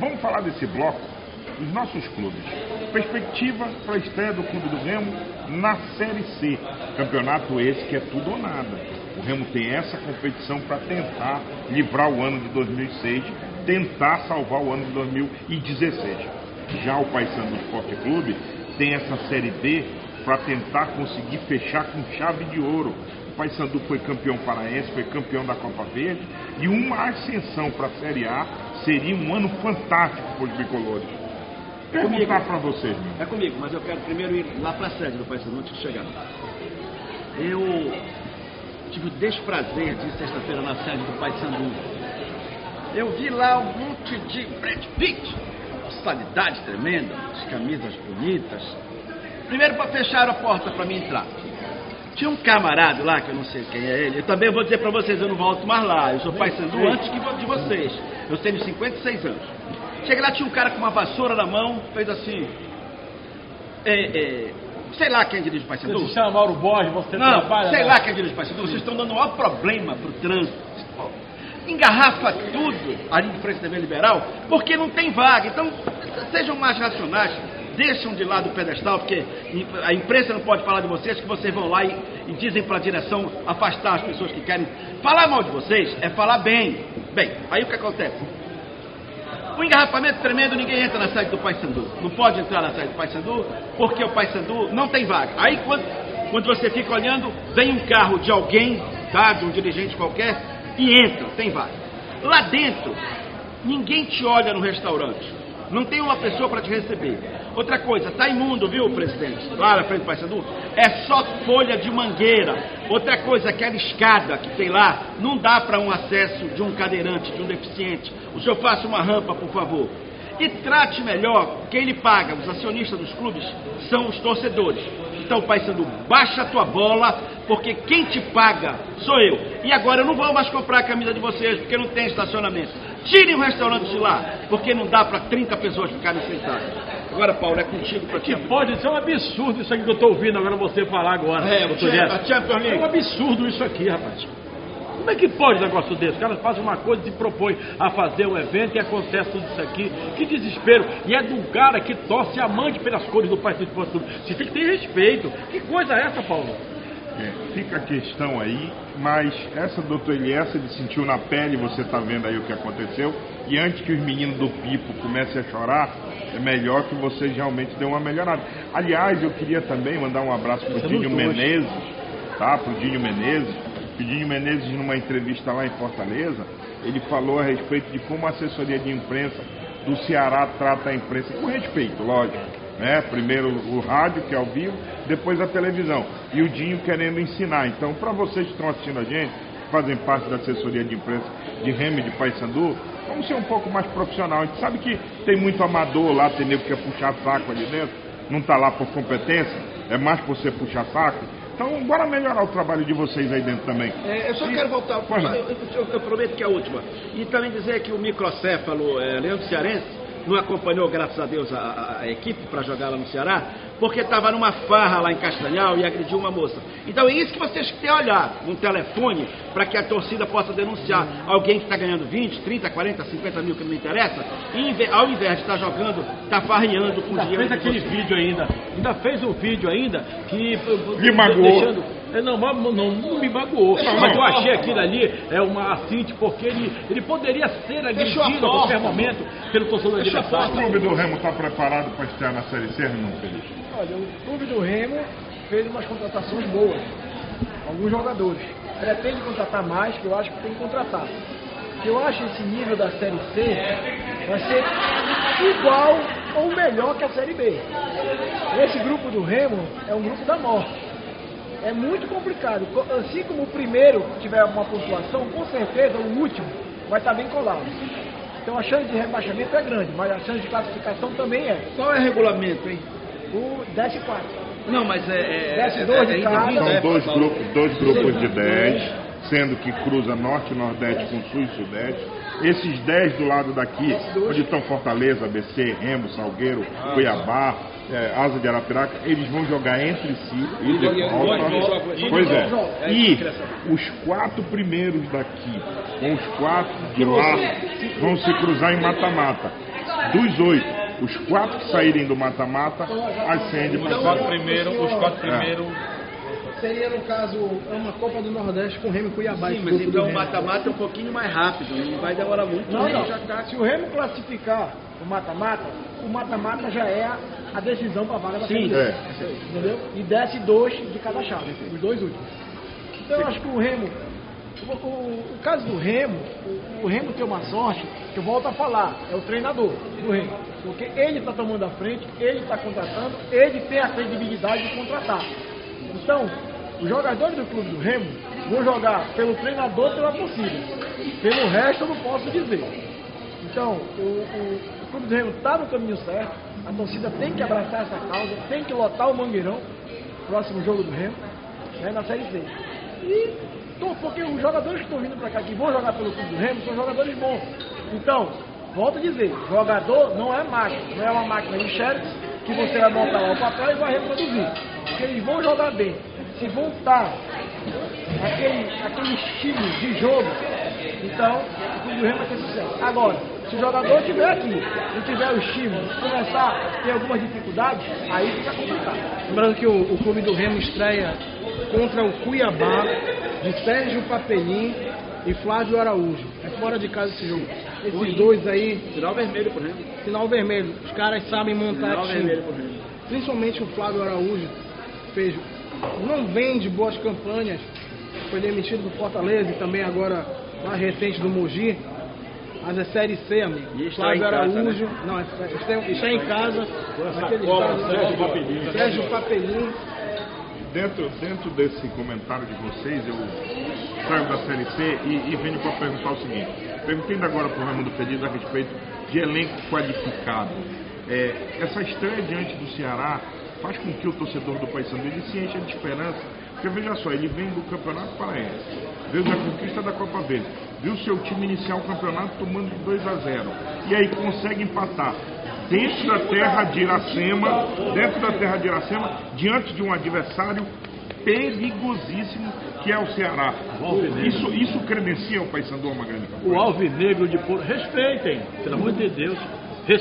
Vamos falar desse bloco dos nossos clubes. Perspectiva para a estreia do Clube do Remo na Série C. Campeonato esse que é tudo ou nada. O Remo tem essa competição para tentar livrar o ano de 2006, tentar salvar o ano de 2016. Já o Paysandu Esporte Clube tem essa Série B para tentar conseguir fechar com chave de ouro. O Paysandu foi campeão paraense, foi campeão da Copa Verde, e uma ascensão para a Série A seria um ano fantástico para os bicolores. Perguntar para vocês, meu. É comigo, mas eu quero primeiro ir lá para a sede do Paysandu antes de chegar. Eu tive o desprazer de ir sexta-feira na sede do Paysandu. Eu vi lá um monte de Brad Pitt, personalidade tremenda, as camisas bonitas. Primeiro fecharam a porta para mim entrar. Tinha um camarada lá, que eu não sei quem é ele. Eu também vou dizer para vocês, eu não volto mais lá. Eu sou Paysandu antes de vocês. Eu tenho 56 anos. Cheguei lá, tinha um cara com uma vassoura na mão, fez assim... sei lá quem dirige o Paysandu. Você se chama Mauro Borges, você não, trabalha... sei lá quem dirige o Paysandu. Vocês estão dando o maior problema pro trânsito. Engarrafa tudo ali de frente da minha liberal, porque não tem vaga. Então, sejam mais racionais. Deixam de lado o pedestal, porque a imprensa não pode falar de vocês, que vocês vão lá e dizem para a direção afastar as pessoas que querem. Falar mal de vocês é falar bem. Bem, aí o que acontece? Um engarrafamento tremendo, ninguém entra na sede do Paysandu. Não pode entrar na sede do Paysandu, porque o Paysandu não tem vaga. Aí quando você fica olhando, vem um carro de alguém, tá, de um dirigente qualquer, e entra, tem vaga. Lá dentro, ninguém te olha no restaurante. Não tem uma pessoa para te receber. Outra coisa, tá imundo, viu, presidente? Lá na frente do Paysandu, é só folha de mangueira. Outra coisa, aquela escada que tem lá, não dá para um acesso de um cadeirante, de um deficiente. O senhor faça uma rampa, por favor. E trate melhor, quem lhe paga, os acionistas dos clubes, são os torcedores. Então, Paysandu, baixa a tua bola, porque quem te paga sou eu. E agora eu não vou mais comprar a camisa de vocês, porque não tem estacionamento. Tirem o restaurante de lá, porque não dá para 30 pessoas ficarem sentadas. Agora, Paulo, é contigo para ti. Pode ser um absurdo isso aqui que eu estou ouvindo agora você falar agora. A Champions League. É um absurdo isso aqui, rapaz. Como é que pode um negócio desse? Os caras fazem uma coisa e se propõem a fazer um evento e acontece tudo isso aqui. Que desespero. E é do cara que torce amante pelas cores do Partido Esportivo. Você tem que ter respeito. Que coisa é essa, Paulo? Fica a questão aí, mas essa doutor Elias, ele sentiu na pele, você está vendo aí o que aconteceu, e antes que os meninos do Pipo comecem a chorar, é melhor que vocês realmente dêem uma melhorada. Aliás, eu queria também mandar um abraço para o Dinho Menezes, tá? Para o Dinho Menezes. O Dinho Menezes, numa entrevista lá em Fortaleza, ele falou a respeito de como a assessoria de imprensa do Ceará trata a imprensa, com respeito, lógico, né? Primeiro o rádio, que é ao vivo, depois a televisão, e o Dinho querendo ensinar. Então, para vocês que estão assistindo a gente, que fazem parte da assessoria de imprensa de Remo e de Paysandu, vamos ser um pouco mais profissional. A gente sabe que tem muito amador lá, tem nego que quer puxar saco ali dentro, não está lá por competência, é mais por você puxar saco. Então, bora melhorar o trabalho de vocês aí dentro também. Eu só quero voltar, eu prometo que é a última. E também dizer que o microcéfalo Leandro Cearense não acompanhou, graças a Deus, a equipe para jogar lá no Ceará, porque estava numa farra lá em Castanhal e agrediu uma moça. Então é isso que vocês têm que olhar no telefone, para que a torcida possa denunciar alguém que está ganhando 20, 30, 40, 50 mil, que não me interessa, e ao invés de estar jogando, está farreando com dinheiro. Fez aquele vídeo ainda fez um vídeo ainda que... Me magoou. Não me magoou, mas eu achei aquilo ali uma assinte, porque ele poderia ser agredido a qualquer momento pelo torcedor adversário. O clube do Remo está preparado para estar na Série C, não, Feliz? Olha, o clube do Remo fez umas contratações boas, alguns jogadores. Pretende contratar mais, que eu acho que tem que contratar. Eu acho esse nível da Série C vai ser igual ou melhor que a Série B. Esse grupo do Remo é um grupo da morte. É muito complicado. Assim como o primeiro tiver uma pontuação, com certeza o último vai estar bem colado. Então a chance de rebaixamento é grande, mas a chance de classificação também é. Qual é o regulamento, hein? O 10-4. Não, mas desce 2 de cada. São dois grupos de 10, sendo que cruza Norte e Nordeste com Sul e Sudeste. Esses 10 do lado daqui, onde estão Fortaleza, ABC, Remo, Salgueiro, Cuiabá, Asa de Arapiraca, eles vão jogar entre si e de volta. Pois é. E os 4 primeiros daqui, com os 4 de lá, vão se cruzar em mata-mata. Dos 8, os 4 que saírem do mata-mata, ascendem para os 4 primeiros. Seria, no caso, uma Copa do Nordeste com o Remo e Cuiabá. Sim, mas então o mata-mata é um pouquinho mais rápido, não vai demorar muito. Não. Se o Remo classificar o mata-mata já é a decisão para a vaga da Série B. Entendeu? E desce 2 de cada chave, os 2 últimos. Então eu acho que o Remo, o caso do Remo, o Remo tem uma sorte, que eu volto a falar, é o treinador do Remo. Porque ele está tomando a frente, ele está contratando, ele tem a credibilidade de contratar. Então, os jogadores do clube do Remo vão jogar pelo treinador e pela torcida. Pelo resto eu não posso dizer. Então, o clube do Remo está no caminho certo, a torcida tem que abraçar essa causa, tem que lotar o Mangueirão, próximo jogo do Remo, né, na Série C. Porque os jogadores que estão vindo para cá, que vão jogar pelo clube do Remo, são jogadores bons. Então, volto a dizer, jogador não é máquina, não é uma máquina de xerox que você vai montar lá o papel e vai reproduzir. Porque eles vão jogar bem. Se voltar aquele estilo de jogo, então o clube do Remo vai ter sucesso. Agora, se o jogador estiver aqui, não tiver o estímulo, começar a ter algumas dificuldades, aí fica complicado. Lembrando que o clube do Remo estreia contra o Cuiabá, de Sérgio Papelim e Flávio Araújo. É fora de casa esse jogo. Esses dois aí, Sinal vermelho pro Remo. sinal vermelho. Os caras sabem montar Sinal vermelho time. pro Remo. Principalmente o Flávio Araújo não vem de boas campanhas. Foi demitido do Fortaleza e também agora mais recente do Mogi. Mas é Série C, amigo. E está Flávio em casa, Araújo. né? Não, está em casa. Naquele Sérgio Papelinho. Sérgio Papelinho. Dentro desse comentário de vocês, eu saio da Série C e venho para perguntar o seguinte. Perguntei ainda agora para o Raimundo Pedido a respeito de elenco qualificado. Essa estreia diante do Ceará faz com que o torcedor do Paysandu ele se encha de esperança. Porque veja só, ele vem do Campeonato Paraense, veio da conquista da Copa Verde, viu seu time iniciar o campeonato tomando de 2-0 e aí consegue empatar dentro da terra de Iracema, diante de um adversário perigosíssimo que é o Ceará. Isso credencia o Paysandu a uma grande campanha. O Alvinegro de Porto. Respeitem, pelo amor de Deus.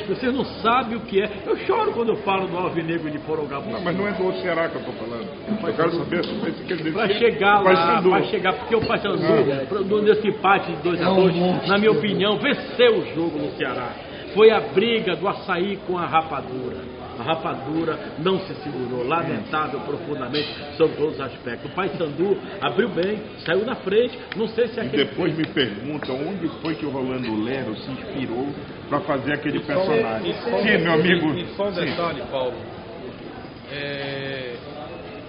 Vocês não sabem o que é. Eu choro quando eu falo do Alvinegro de Porongabuçu. Não, mas não é do outro Ceará que eu estou falando. Eu quero saber se você quer dizer Vai chegar lá, vai chegar, porque o Paysandu, nesse empate de 2-2, na minha opinião, venceu o jogo no Ceará. Foi a briga do Açaí com a Rapadura. A Rapadura não se segurou, lamentável profundamente sobre todos os aspectos. O Paysandu abriu bem, saiu na frente, não sei se é E aquele... depois me perguntam onde foi que o Rolando Lero se inspirou para fazer aquele personagem. Sim, meu amigo. E só um detalhe, Paulo.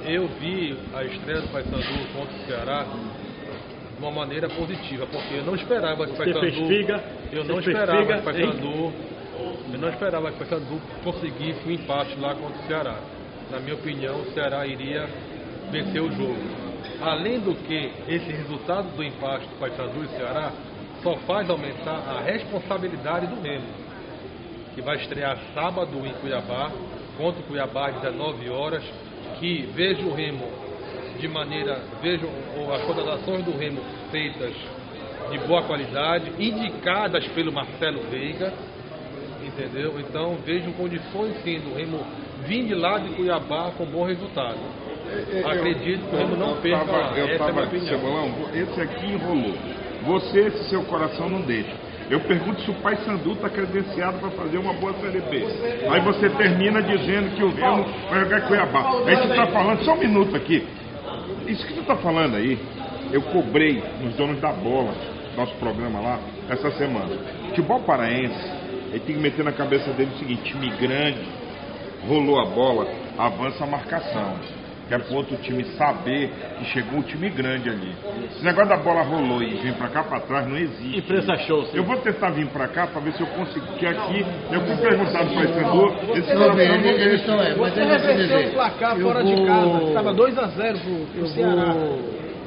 Eu vi a estreia do Paysandu contra o Ceará de uma maneira positiva, porque eu não esperava que o Paysandu conseguisse um empate lá contra o Ceará. Na minha opinião, o Ceará iria vencer o jogo. Além do que, esse resultado do empate do Paysandu e Ceará só faz aumentar a responsabilidade do Remo, que vai estrear sábado em Cuiabá, contra o Cuiabá às 19 horas, que vejo o Remo vejo as contratações do Remo feitas de boa qualidade, indicadas pelo Marcelo Veiga, entendeu? Então vejo condições sim do Remo vir de lá de Cuiabá com bom resultado. Acredito que o Remo não perca lá. Essa é a minha opinião. Cebolão, esse aqui enrolou. Você, se seu coração não deixa. Eu pergunto se o Paysandu está credenciado para fazer uma boa Série B. Aí você termina dizendo que o Remo vai jogar Cuiabá. Aí você está falando, só um minuto aqui. Isso que você está falando aí, eu cobrei nos donos da bola, nosso programa lá, essa semana. Futebol paraense, ele tem que meter na cabeça dele o seguinte: time grande, rolou a bola, avança a marcação. Que é para o outro time saber que chegou um time grande ali. Esse negócio da bola rolou e vem para cá para trás não existe. Imprensa show, sim. Eu vou tentar vir para cá para ver se eu consigo. Porque aqui eu fui perguntar do Paysandu. Você reverseu o placar fora de casa. Estava 2-0 pro Ceará.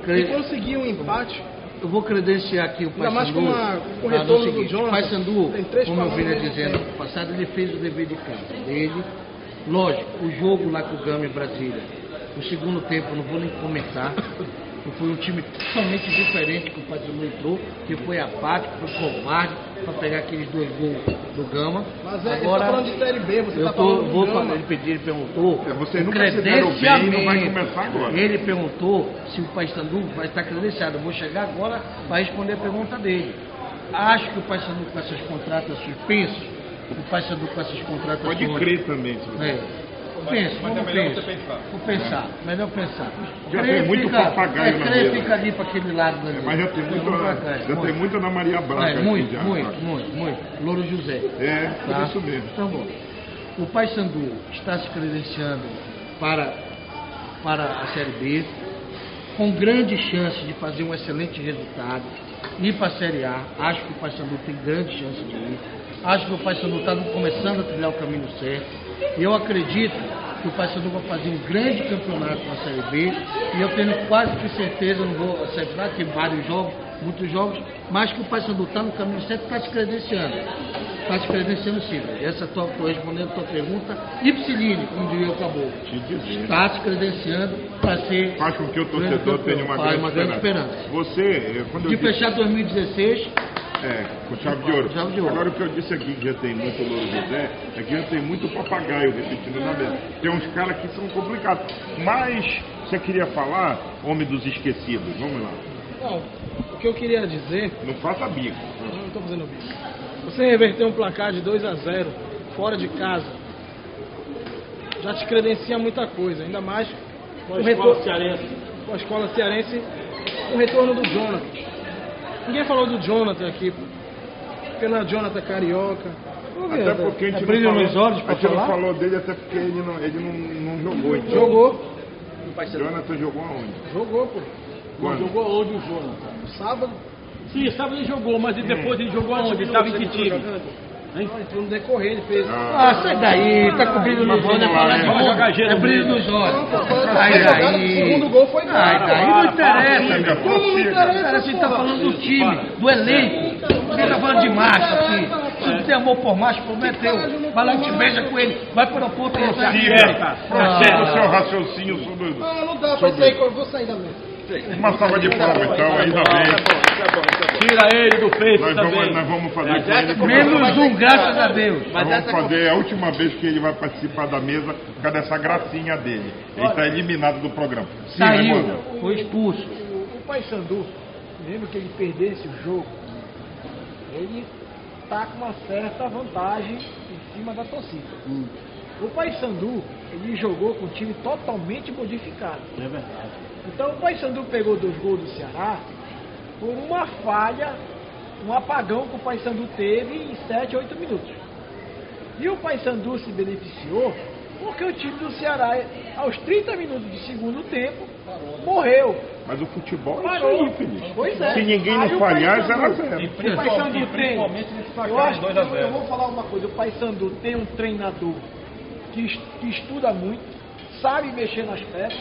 E conseguiu um empate. Eu vou credenciar aqui o Paysandu. Com o retorno do Jonas. O Paysandu, como eu vinha dizendo no passado, ele fez o dever de casa dele. Lógico, o jogo lá com o Gama em Brasília, no segundo tempo, eu não vou nem comentar, foi um time totalmente diferente que o Paysandu entrou, que foi apático, foi covarde para pegar aqueles 2 gols do Gama. Mas agora, você está falando de Série B, você está falando do Gama. Ele perguntou, você não credenciamento, não vai começar agora. Ele perguntou se o Paysandu vai estar credenciado. Eu vou chegar agora para responder a pergunta dele. Acho que o Paysandu com essas contratas suspensas, o Paysandu com essas contratas... Pode crer também, se você... Vou pensar, melhor pensar. Já tem muito papagaio na mesa. Fica ali para aquele lado. Mas já tem muito na Maria Braga. Muito. Louro José. Por isso mesmo. Então, bom. O Paysandu está se credenciando para a Série B, com grande chance de fazer um excelente resultado, ir para a Série A. Acho que o Paysandu tem grande chance de ir. Acho que o Paysandu está começando a trilhar o caminho certo. Eu acredito que o Paysandu vai fazer um grande campeonato na Série B e eu tenho quase que certeza, não vou acertar, tem vários jogos, muitos jogos, mas que o Paysandu está no caminho certo e está se credenciando. Está se credenciando sim. Estou respondendo a tua pergunta. Ipsiline, como diria o Caboclo. Está se credenciando para ser... Faz com que o torcedor tenha uma grande esperança. Você, quando de fechar 2016... com chave de ouro. Agora o que eu disse aqui, que já tem muito Louro José, é que já tem muito papagaio repetindo na mesa. Tem uns caras que são complicados. Mas você queria falar, homem dos esquecidos, vamos lá. Não, o que eu queria dizer... Não faça bico. tô fazendo bico. Você reverter um placar de 2-0 fora de casa já te credencia muita coisa, ainda mais com a escola cearense, o retorno do Jonathan. Ninguém falou do Jonathan aqui, porque não é Jonathan carioca. Até porque a gente brilho nos olhos pra a gente não falar? falou dele, até porque ele não jogou. Então. Jogou. Jonathan jogou aonde? Jogou, pô. Quando? Jogou onde o Jonathan? Sábado. Sim, sábado ele jogou, mas e depois ele jogou aonde? Ele estava em que time? Entrou no decorrer, ele fez. Sai daí, tá com brilho nos olhos, é brilho nos olhos. Sai daí. O segundo gol foi Sai daí, não interessa. Como não Interessa, a gente tá falando do time, do elenco. Você tá falando de macho aqui. Se tem amor por macho, prometeu. Vai lá e te beija com ele. Vai pro aeroporto e Prossiga o seu raciocínio sobre. Não dá pra sair, eu vou sair da mesa. Uma salva de palmas, então, ainda bem. Tira ele do Face também. Nós vamos fazer com ele. menos um, graças a Deus. Nós vamos fazer a última vez que ele vai participar da mesa por causa dessa gracinha dele. Ele está eliminado do programa. Sim, Saiu, Raimundo. foi expulso. O Paysandu, mesmo que ele perdesse o jogo, ele está com uma certa vantagem em cima da torcida. O Paysandu, ele jogou com um time totalmente modificado. É verdade. Então o Paysandu pegou 2 gols do Ceará por uma falha, um apagão que o Paysandu teve em 7, 8 minutos. E o Paysandu se beneficiou porque o time do Ceará, aos 30 minutos do segundo tempo, morreu. Mas o futebol é Parou. isso aí, Felipe. Pois é. Se ninguém Aí não o falhar, é Paysandu- 0-0. O Paysandu tem. Principalmente nesse Eu placar acho de que 2-0. eu vou falar uma coisa. O Paysandu tem um treinador que estuda muito, sabe mexer nas peças,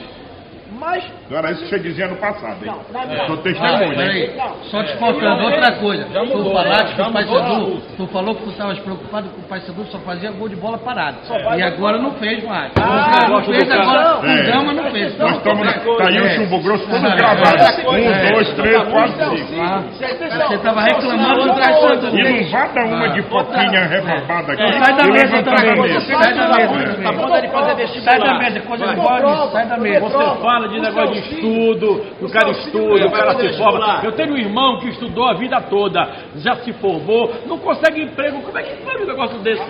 mas Não era isso que você dizia no passado, hein? Não, Eu sou Ah, testemunha, peraí, hein? só te faltando outra coisa. Já mudou, Tu falaste né? que Já o mudou Paysandu, tudo. tu falou que tu estavas preocupado que o Paysandu só fazia gol de bola parada. vai- E agora não fez mais. Ah, não fez, agora o É. Gama não fez. Nós estamos na... Tá aí o chumbo grosso tudo É. gravado. É. 1, 2, 3, 4, 5. Você estava reclamando do Paysandu. E não vá dar uma de foquinha rebarbada aqui Sai da e mesa levantar da também. mesa. Sai da mesa. Tá bom dele fazer vestibular. Sai da mesa, coisa de bola, sai da mesa. Você fala de negócio de estudo, que o cara estuda, o cara se forma. Eu tenho um irmão que estudou a vida toda, já se formou, não consegue emprego. Como é que faz um negócio desse?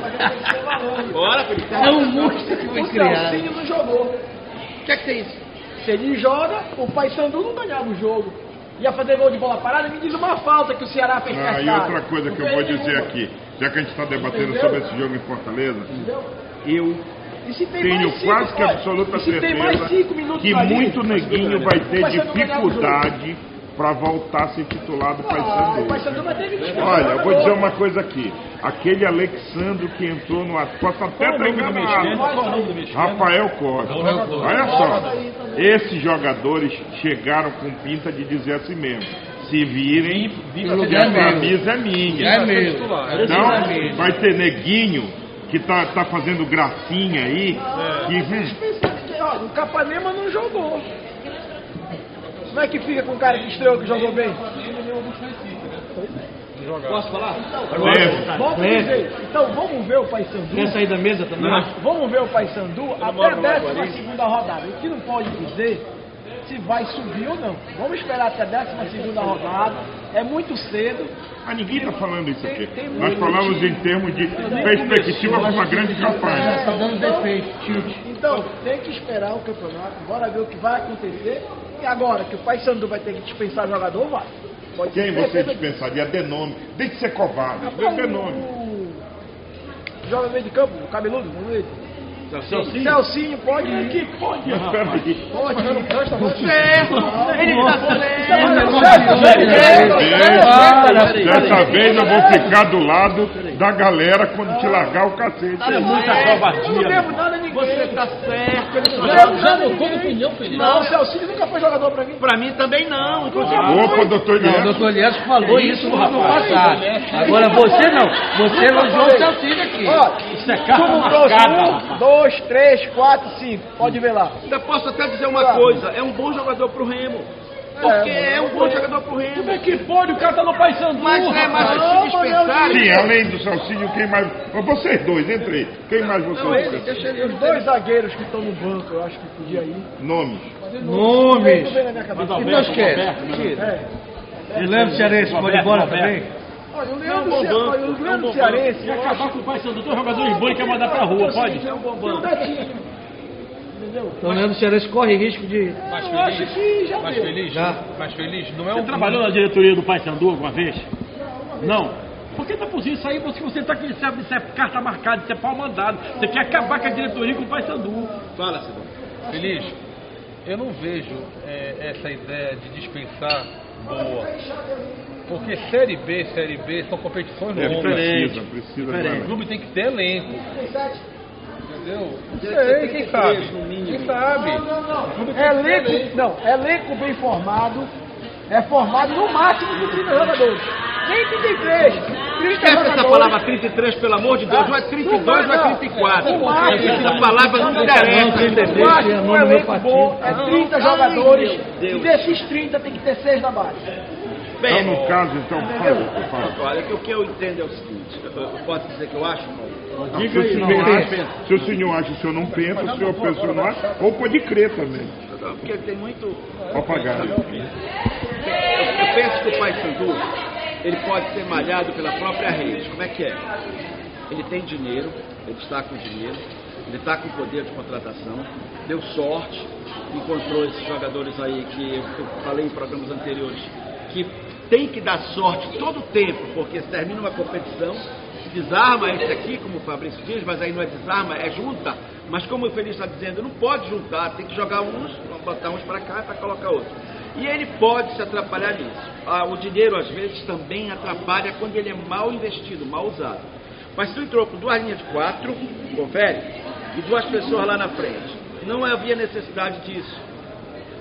Bora, Felipe. É um monstro que foi o criado. Celcinho não jogou. O que é que tem isso? Se ele joga, o Paysandu não ganhava o jogo. Ia fazer gol de bola parada, me diz uma falta que o Ceará fez Ah, e cascada. outra coisa que eu Não vou fez dizer nenhuma. aqui, já que a gente está debatendo Entendeu? sobre esse jogo em Fortaleza, Entendeu? eu E se tem tenho mais cinco, quase que olha, absoluta e se tem mais certeza 5 minutos que ali, muito neguinho vai ter Paysandu ganhava o dificuldade para voltar a ser titular do o Paysandu. Paysandu vai ter 20. Olha, eu vou dizer uma coisa aqui. Aquele Alexandre que entrou no posso até estar enganado. Rafael Costa. Olha só. Esses jogadores chegaram com pinta de dizer assim mesmo. Se virem, que lugar a meu. camisa é minha. É meu. Então, vai ter neguinho que tá fazendo gracinha aí. Que, Olha, o Capanema não jogou. Como é que fica com o cara que estreou, que jogou bem? Posso falar? deve. Vamos dizer, então vamos ver o Paysandu. Quer sair da mesa também? Vamos ver o Paysandu até a 12ª rodada. O que não pode dizer se vai subir ou não. Vamos esperar até a 12ª rodada. É muito cedo. Ah, ninguém está falando isso aqui. Tem Nós falamos em termos de perspectiva para uma grande campanha. Está dando defeito, tilt. Então, tem que esperar o campeonato. Bora ver o que vai acontecer. E agora, que o Paysandu vai ter que dispensar jogador, vai. Pode Quem ter você certeza dispensaria? Dê nome. Deixe de ser covarde. Dê nome. O joga no meio de campo, o cabeludo, vamos ver. Celcinho pode ir. Pode. Mas peraí. Pode ir. Certo. Ele tá Dessa vez eu vou ficar do lado da galera quando te largar o cacete. É muita Eu não covardia. devo nada a ninguém. Você tá certo. Já mudou de opinião, Felipe? Não, o Celcinho nunca foi jogador pra mim. Pra mim também não. Inclusive, Opa, doutor Não, o Elias. doutor Elias falou isso no passado. Agora você não. Você elogiou o Celcinho aqui. Ó, Isso é carta como trouxe marcada. 1, 2, 3, 4, 5. Pode ver lá. ainda posso até dizer uma coisa. É um bom jogador pro Remo. Porque é um bom jogador pro Remo. Como é que pode? O cara tá no Paysandu, Mas é mais rapaz. se dispensar. Sim, além do Salsinho, quem mais? Vocês dois, entre quem mais Não, vocês? ele, deixa ele. Os dois zagueiros que estão no banco, eu acho que podia ir. Nomes. Nomes. Não vem na minha cabeça. O que nós queremos? É. E lembra o Cearense pode ir embora também? Olha, o Não, Leandro, bombando. olha, o Leandro Cearense, Se acabar com o Paysandu, dois jogadores bons e quer mandar pra rua, pode? tem um Betinho. Entendeu? Então, Leandro Cearense corre risco de... Mais Eu acho feliz? que já Mais deu. feliz? Já. Mais feliz? Não é Você um... trabalhou na diretoria do Paysandu alguma vez? Não. Por que tá por isso aí? Você tá aqui, isso é carta marcada, isso é pau mandado. Você quer acabar com a diretoria com o Paysandu. Fala, Sidão. Feliz? Eu não vejo essa ideia de dispensar boa. Porque Série B são competições longas. Precisa. O clube tem que ter elenco. Entendeu? Não Tem que sei, ter quem três, sabe? no mínimo. Quem sabe? Elenco bem formado é formado no máximo com 30 jogadores. Nem 33, 30 Esquece jogadores. essa palavra 33, pelo amor de Deus. Ou é 32 ou é 34. O máximo. Essa palavra não interessa. O máximo, um elenco bom é 30 jogadores e desses 30 tem que ter 6 na base. Bem, Então, no caso, então, fala. olha, o que eu entendo é o seguinte. Eu posso dizer que eu acho, Paulo? Se o senhor acha, se o senhor acha, o senhor não pensa, se o senhor não acha, ou pode crer também. Porque tem muito... Pode pagar. Eu penso que o Paysandu, ele pode ser malhado pela própria rede. Como é que é? Ele tem dinheiro, ele está com dinheiro, ele está com poder de contratação, deu sorte, encontrou esses jogadores aí que eu falei em programas anteriores, que tem que dar sorte todo o tempo, porque se termina uma competição, desarma esse aqui, como o Fabrício diz, mas aí não é desarma, é junta. Mas como o Feliz está dizendo, não pode juntar, tem que jogar uns, botar uns para cá para colocar outros. E ele pode se atrapalhar nisso. O dinheiro, às vezes, também atrapalha quando ele é mal investido, mal usado. Mas se tu entrou com 2 linhas de 4, confere, e 2 pessoas lá na frente, não havia necessidade disso.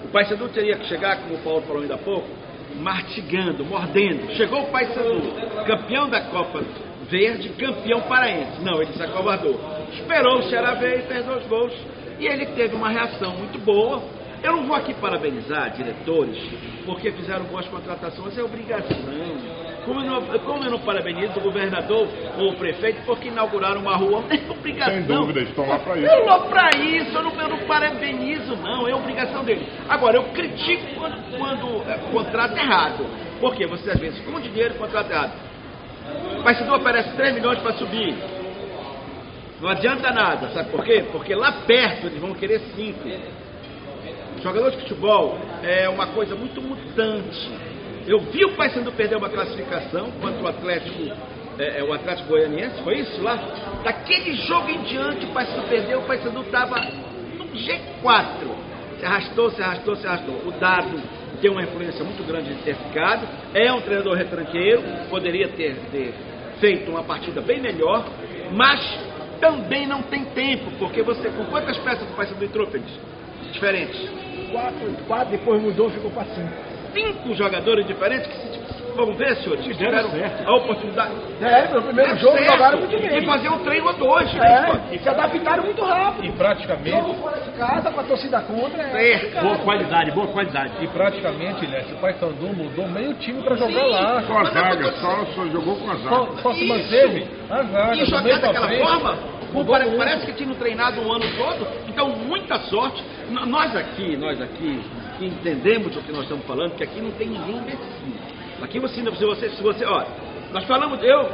O Paysandu teria que chegar, como o Paulo falou ainda há pouco, martigando, mordendo. Chegou o Paysandu, campeão da Copa Verde, campeão paraense. Não, ele se acovardou. Esperou o Ceará ver e fez 2 gols. E ele teve uma reação muito boa. Eu não vou aqui parabenizar diretores porque fizeram boas contratações, é obrigação. Como eu não parabenizo o governador ou o prefeito porque inauguraram uma rua, é obrigação. Sem dúvida, estão lá para isso. Eu não para isso, eu não parabenizo, não, é obrigação dele. Agora, eu critico quando contrato errado. Porque você, às vezes, com dinheiro, contrato errado. O Paysandu oferece 3 milhões para subir. Não adianta nada, sabe por quê? Porque lá perto eles vão querer 5. Jogador de futebol é uma coisa muito mutante. Eu vi o Paysandu perder uma classificação contra o Atlético Goianiense, foi isso lá? Daquele jogo em diante o Paysandu perdeu, o Paysandu estava no G4. Se arrastou. O Dado tem uma influência muito grande de ter ficado. É um treinador retranqueiro, poderia ter feito uma partida bem melhor, mas também não tem tempo, porque você, com quantas peças o Paysandu entrou, Feliz? Diferentes. 4, depois mudou, ficou para 5. 5 jogadores diferentes que, vamos ver, senhores, que tiveram a oportunidade. No primeiro jogo jogaram muito bem. E fazer um treino ou 2. Se adaptaram muito rápido. E praticamente... Jogo fora de casa, com a torcida contra. Boa qualidade. E praticamente, né, o Paysandu mudou meio time para jogar lá. Com a zaga, só jogou com a zaga. Só se manteve a zaga. E jogar daquela forma, Mudou parece que tinha treinado o ano todo. Então, muita sorte. Nós aqui, que entendemos o que nós estamos falando, que aqui não tem ninguém imbecil. Aqui se você, olha, nós falamos, eu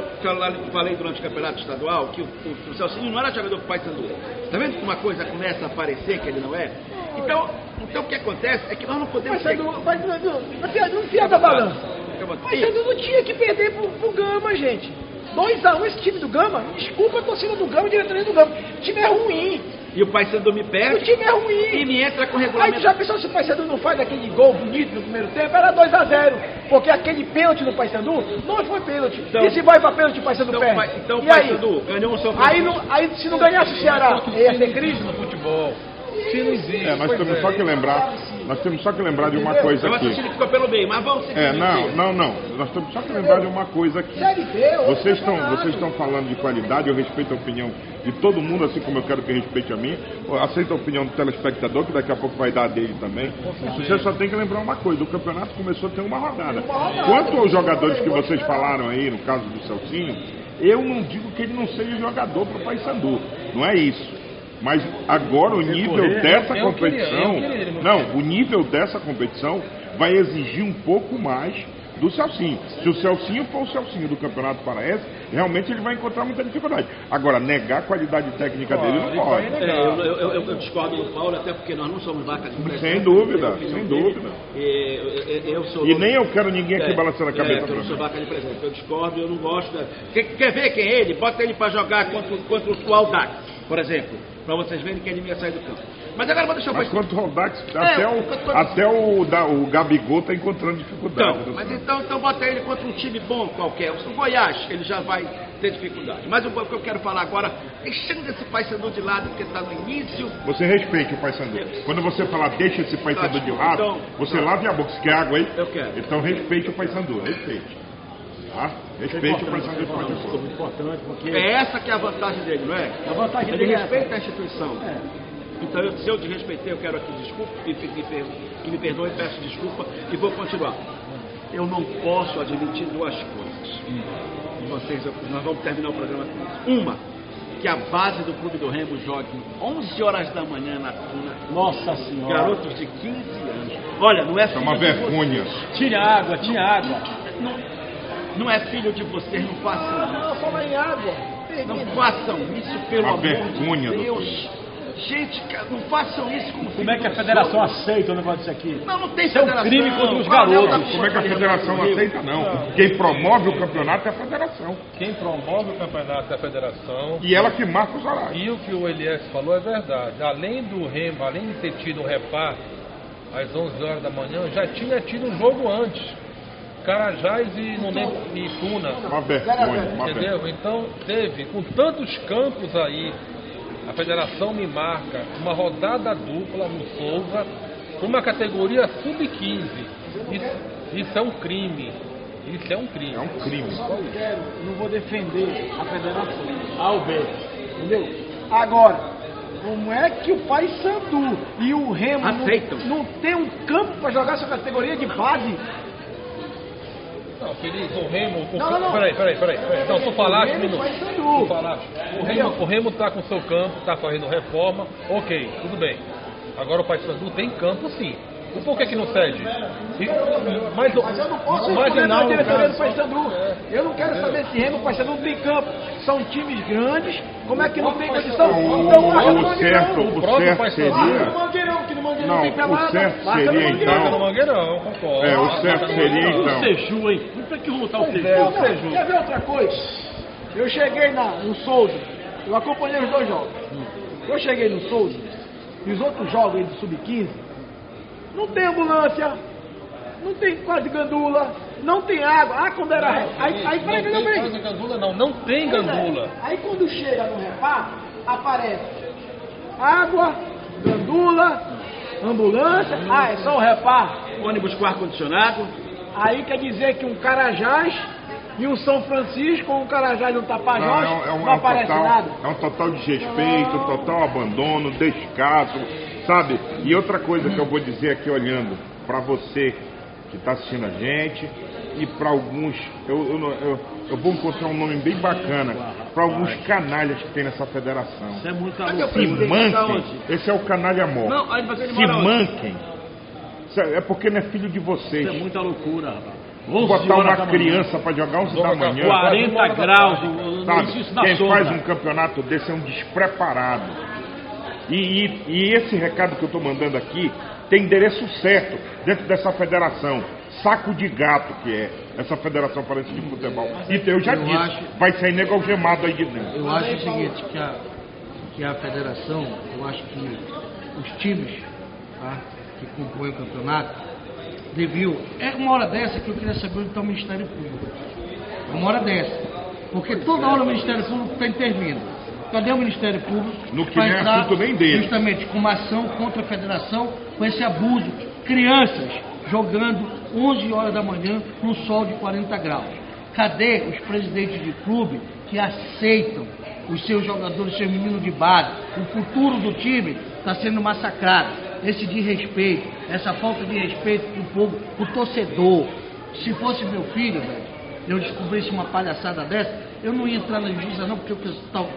falei durante o campeonato estadual que o Celcinho não era jogador do Paysandu. Está vendo que uma coisa começa a aparecer que ele não é? Então o que acontece é que nós não podemos... Não fica da balança. O Paysandu não tinha que perder pro Gama, gente. 2-1 esse time do Gama. Desculpa a torcida do Gama, a diretoria do Gama. O time é ruim. E o Paysandu me perde. O time é ruim. E me entra com Aí regulamento. tu já pensou se o Paysandu não faz aquele gol bonito no primeiro tempo? Era 2-0. Porque aquele pênalti do Paysandu não foi pênalti. Então, e se vai pra pênalti o Paysandu perde? Então o E aí? Paysandu ganhou um seu Aí se não ganhasse o Ceará, ia ter crise no futebol. Se não existe. Nós temos só que lembrar de uma coisa Eu aqui. assisti que ficou pelo meio, mas vamos seguir. Não. Nós temos só que lembrar de uma coisa aqui. Série B, Vocês estão falando de qualidade, eu respeito a opinião de todo mundo, assim como eu quero que respeite a minha. Eu aceito a opinião do telespectador, que daqui a pouco vai dar a dele também. Você só tem que lembrar uma coisa, o campeonato começou a ter uma rodada. Quanto aos jogadores que vocês falaram aí, no caso do Celcinho, eu não digo que ele não seja jogador para o Paysandu, não é isso. Mas agora o nível dessa competição, o nível dessa competição vai exigir um pouco mais do Celcinho. Se o Celcinho for o Celcinho do Campeonato Paraense, realmente ele vai encontrar muita dificuldade. Agora, negar a qualidade técnica dele não pode. Eu discordo do Paulo, até porque nós não somos vaca de pressão. Sem dúvida, sem dúvida. Eu sou E nem eu quero ninguém aqui balançando a cabeça. Eu não sou vaca de presente, eu discordo, eu não gosto. Quer ver quem é ele? Bota ele para jogar contra o Aldax, por exemplo, para vocês verem que ele ia sair do campo. Mas agora vou deixar Mas contra o Aldax, até o Gabigol está encontrando dificuldade. Então bota ele contra um time bom qualquer. O Goiás, ele já vai ter dificuldade. Mas o que eu quero falar agora, deixando esse Paysandu de lado, porque está no início. Você respeite o Paysandu. Quando você falar deixa esse Paysandu de lado, você lave a boca. Você quer água aí? Eu quero. Então respeite o Paysandu, respeite. Tá? Respeite o Paysandu de pode Isso é muito importante, porque... É essa que é a vantagem dele, não é? A vantagem ele dele é respeita essa. a instituição. Então, se eu te respeitei, eu quero aqui desculpa, que me perdoe, peço desculpa e vou continuar. Eu não posso admitir duas coisas. Nós vamos terminar o programa com isso. Uma, que a base do Clube do Remo jogue 11 horas da manhã na Tuna. Nossa Senhora. Garotos de 15 anos. Olha, não é É uma vergonha. Tinha água. Não é filho de vocês, não façam isso. Não, fala em água. Não façam isso, pelo Uma amor vergonha, de Deus. Gente, não façam isso como Como é que a federação aceita o negócio disso aqui? Não tem Isso é um federação. crime contra os Coronel garotos. da Como é que a federação não aceita? Não. Quem promove o campeonato é a federação. Quem promove o campeonato é a federação. E ela que marca os horários. E o que o Elias falou é verdade. Além do Remo, além de ter tido um reparo às 11 horas da manhã, já tinha tido um jogo antes. Carajás e Tuna. Uma vergonha. Entendeu? Então teve, com tantos campos aí, a federação me marca uma rodada dupla no Souza, uma categoria sub-15. Isso é um crime. Isso é um crime. É um crime. Não vou defender a federação. A ou B. Entendeu? Agora, como é que o Paysandu e o Remo não tem um campo para jogar essa categoria de base? Não, Feliz, o Remo... Não. Peraí. Não, tu falaste, O Remo minuto. vai Paysandu. Tu falaste. O Remo tá com seu campo, tá fazendo reforma, ok, tudo bem. Agora o Paysandu tem campo sim. E por que não cede? Mas eu não posso responder a diretoria do Paysandu. Eu não quero saber se Remo e Paysandu não tem campo. São times grandes, como é que não tem condição? Então marca no Mangueirão. O certo seria... Marca no Mangueirão, que no Mangueirão não tem pelada. O certo Marca no seria Mangueirão. No então... Mangueirão, concordo. O certo seria O então... Seju, hein? Não tem que voltar o Seju. Quer ver outra coisa? Eu cheguei no Souza, eu acompanhei os dois jogos. Eu cheguei no Souza, e os outros jogos aí do Sub-15, não tem ambulância, não tem quase gandula, não tem água. Quando era... Aí peraí. Gandula não tem gandula. Aí quando chega no reparo, aparece água, gandula, ambulância. É só o reparo. Ônibus com ar-condicionado. Aí quer dizer que um Carajás e um São Francisco, ou um Carajás e um Tapajós, não aparece nada. É um total desrespeito, total abandono, descaso, sabe? E outra coisa que eu vou dizer aqui olhando para você que está assistindo a gente e para alguns, eu vou encontrar um nome bem bacana, para alguns canalhas que tem nessa federação. Isso é muita Se manquem, esse é o canalha mor. Não, aí você Se manquem, é porque não é filho de vocês. Isso é muita loucura, rapaz. Botar uma criança para jogar 11 da manhã. 40 graus, Sabe? isso na Quem sombra. faz um campeonato desse é um despreparado. E esse recado que eu estou mandando aqui tem endereço certo dentro dessa federação. Saco de gato que é essa Federação Paraense de Futebol. E eu já disse, vai sair nego algemado aí de dentro. Eu acho o seguinte, que a federação, eu acho que os times, tá, que compõem o campeonato, deviam... É uma hora dessa que eu queria saber onde está o Ministério Público. É uma hora dessa. Porque toda hora o Ministério Público está intervindo. Cadê o Ministério Público? No que nem é assunto nem dele. Justamente com uma ação contra a federação, com esse abuso. Crianças jogando 11 horas da manhã no sol de 40 graus. Cadê os presidentes de clube que aceitam os seus jogadores, seus meninos de base? O futuro do time está sendo massacrado. Esse desrespeito, essa falta de respeito pro povo, pro torcedor. Se fosse meu filho, velho, eu descobrisse uma palhaçada dessa, eu não ia entrar na justiça não, porque eu estava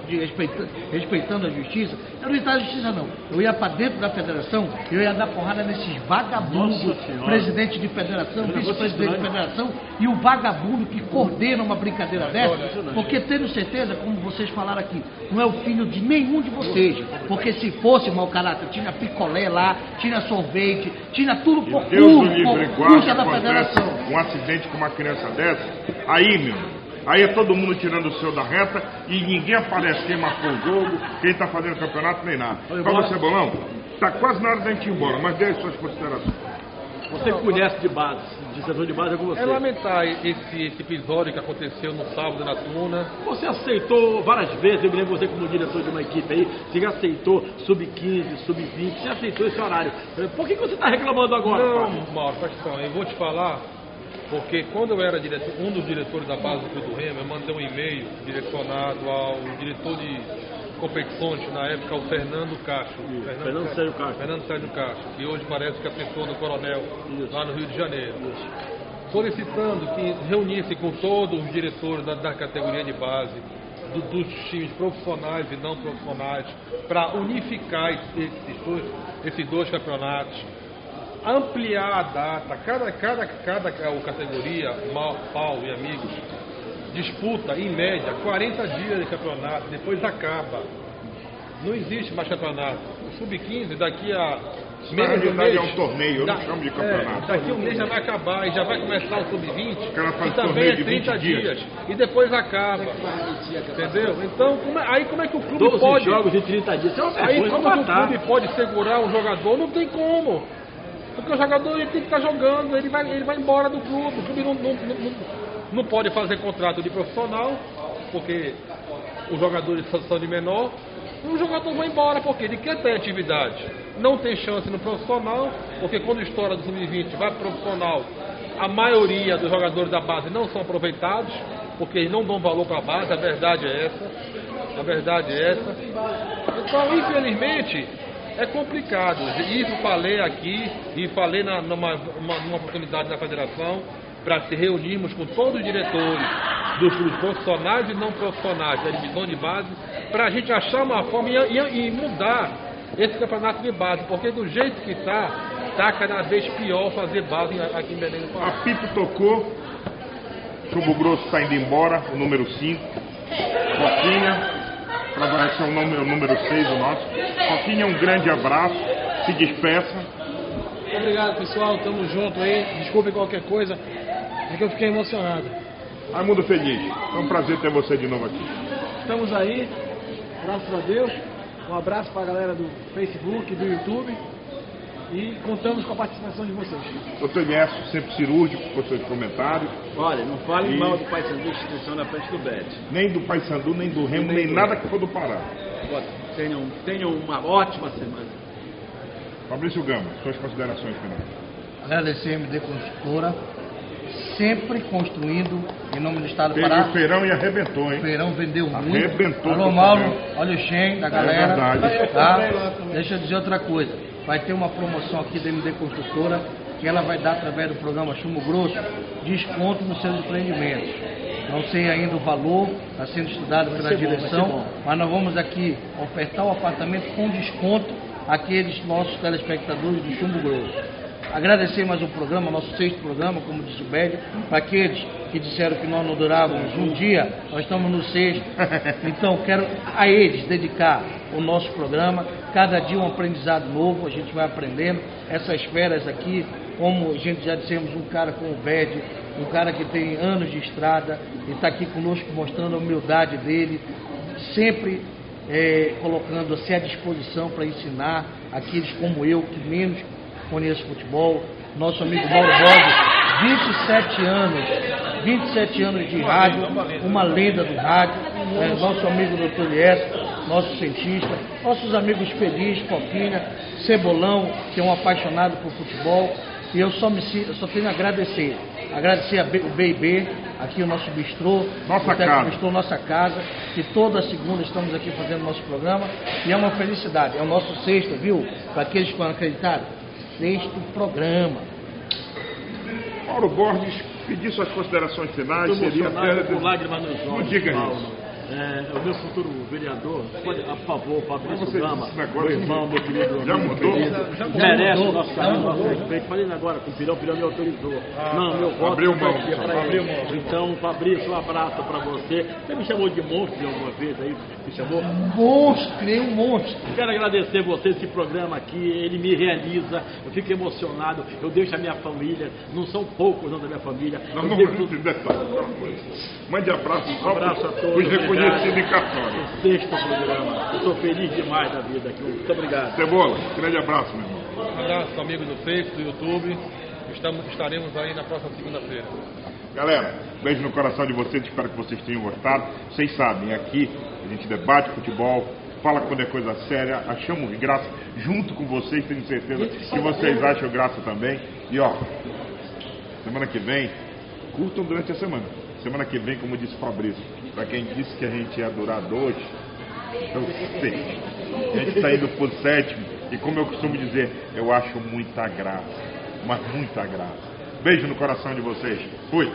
respeitando a justiça, eu não ia entrar na justiça não. Eu ia para dentro da federação, eu ia dar porrada nesses vagabundos, presidente de federação, vice-presidente de federação, e o vagabundo que coordena uma brincadeira dessa, porque tenho certeza, como vocês falaram aqui, não é o filho de nenhum de vocês, porque se fosse mau caráter, tinha picolé lá, tinha sorvete, tinha tudo por culpa da federação. Um acidente com uma criança dessa, aí é todo mundo tirando o seu da reta e ninguém aparece quem marcou o jogo, quem está fazendo campeonato, nem nada. Fala, Cebolão, está quase na hora da gente ir embora, mas dê as suas considerações. Você conhece de base, de setor de base é com você. É lamentar esse episódio que aconteceu no sábado na Tuna. Você aceitou várias vezes, eu me lembro você como diretor de uma equipe aí, você já aceitou sub-15, sub-20, você aceitou esse horário. Por que você está reclamando agora? Não, Mauro, presta atenção, eu vou te falar, porque quando eu era diretor, um dos diretores da base do Clube do Remo, eu mandei um e-mail direcionado ao diretor de competições, na época, o Fernando Castro. Fernando Sérgio Castro, que hoje parece que assessor do Coronel, lá no Rio de Janeiro. Solicitando que reunisse com todos os diretores da categoria de base, dos times profissionais e não profissionais, para unificar esses dois campeonatos, ampliar a data. Cada categoria, Paulo e amigos, disputa, em média, 40 dias de campeonato, depois acaba. Não existe mais campeonato. O Sub-15, daqui a menos de um mês... é um torneio, eu não chamo de campeonato. Daqui a um mês já vai acabar e já vai começar o Sub-20, que também é 30 dias. E depois acaba. Entendeu? Então, como é que o clube 12 pode... jogos de 30 dias, isso é uma Aí coisa como é que o clube pode segurar um jogador? Não tem como. Porque o jogador ele tem que estar jogando, ele vai embora do clube. O clube não pode fazer contrato de profissional, porque os jogadores são de menor. O jogador vai embora, porque ele quer ter atividade. Não tem chance no profissional, porque quando estoura do sub-20 vai para o profissional, a maioria dos jogadores da base não são aproveitados, porque eles não dão valor para a base, a verdade é essa. Então, infelizmente, é complicado. Isso falei aqui e falei numa oportunidade na federação, para se reunirmos com todos os diretores dos clubes profissionais e não profissionais da divisão de base, para a gente achar uma forma e mudar esse campeonato de base, porque do jeito que está cada vez pior fazer base aqui em Belém do Pará. Apito tocou, Chumbo Grosso está indo embora, o número 5, Coquinha, vai ser o número 6 o nosso. Coquinha, um grande abraço, se despeça. Obrigado, pessoal, tamo junto aí, desculpe qualquer coisa, é que eu fiquei emocionado. Raimundo Feliz, é um prazer ter você de novo aqui. Estamos aí, graças a Deus. Um abraço para a galera do Facebook, do YouTube. E contamos com a participação de vocês. Doutor Elias, sempre cirúrgico com seus comentários. Olha, não fale mal do Paysandu, instituição na frente do Bet. Nem do Paysandu, nem do Remo, nem nada que for do Pará. Tenham uma ótima semana. Fabrício Gama, suas considerações finais. Agradecer a MD Construtora, sempre construindo em nome do Estado do Teve Pará. o feirão e arrebentou, hein? O feirão vendeu muito. Arrebentou. Alô, Mauro, olha o Shen da galera. verdade. Tá? Deixa eu dizer outra coisa. Vai ter uma promoção aqui da MD Construtora, que ela vai dar através do programa Chumbo Grosso, desconto nos seus empreendimentos. Não sei ainda o valor, está sendo estudado pela direção, mas nós vamos aqui ofertar o apartamento com desconto àqueles nossos telespectadores do Chumbo Grosso. Agradecer mais um programa, nosso 6º programa, como disse o Bédio, para aqueles que disseram que nós não durávamos um dia, nós estamos no 6º. Então, quero a eles dedicar o nosso programa, cada dia um aprendizado novo, a gente vai aprendendo. Essas feras aqui, como a gente já dissemos, um cara com o Bédio, um cara que tem anos de estrada, e está aqui conosco mostrando a humildade dele, sempre colocando-se à disposição para ensinar aqueles como eu, que menos conheço futebol. Nosso amigo Mauro Borges, 27 anos de rádio, uma lenda do rádio. Nosso amigo Dr. Elias, nosso cientista, nossos amigos Feliz, Coquinha, Cebolão, que é um apaixonado por futebol. E eu só tenho a agradecer o B&B, aqui o nosso bistrô, nossa casa, que toda segunda estamos aqui fazendo nosso programa, e é uma felicidade, é o nosso 6º, viu? Para aqueles que não acreditaram, 6º programa. Mauro Borges, pedir suas considerações finais, Estou seria emocionado até... com lágrimas nos olhos. Não diga Paulo. isso. O meu futuro vereador, pode, por favor, Fabrício Você Gama, disse agora, meu irmão, meu querido já amigo, mudou? querido, Já merece mudou. o nosso carinho, nosso respeito. Falei agora com o Pirão me autorizou. Não, meu voto abriu vai mão, ser então. pra Abriu ele. mão, abriu mão. Então, Fabrício, um abraço pra você. Você me chamou de monstro alguma vez aí? Me chamou? Monstro, nem um monstro. Quero agradecer você, esse programa aqui, ele me realiza, eu fico emocionado, eu deixo a minha família, não são poucos não da minha família. Nós Eu não deixo vamos entender outra coisa. Mande abraço só abraço a todos. os reconhecidos em obrigado. cartório. O sexto programa. Eu estou feliz demais da vida aqui. Muito obrigado. Cebola, grande abraço, meu irmão. Um abraço, amigos do Face, do YouTube. Estaremos aí na próxima segunda-feira. Galera, beijo no coração de vocês, espero que vocês tenham gostado. Vocês sabem, aqui a gente debate futebol, fala quando é coisa séria, achamos graça junto com vocês, tenho certeza que vocês acham graça também. E ó, semana que vem, curtam durante a semana. Semana que vem, como disse o Fabrício, para quem disse que a gente ia durar 2, eu sei. A gente está indo por 7, e como eu costumo dizer, eu acho muita graça, mas muita graça. Beijo no coração de vocês. Fui!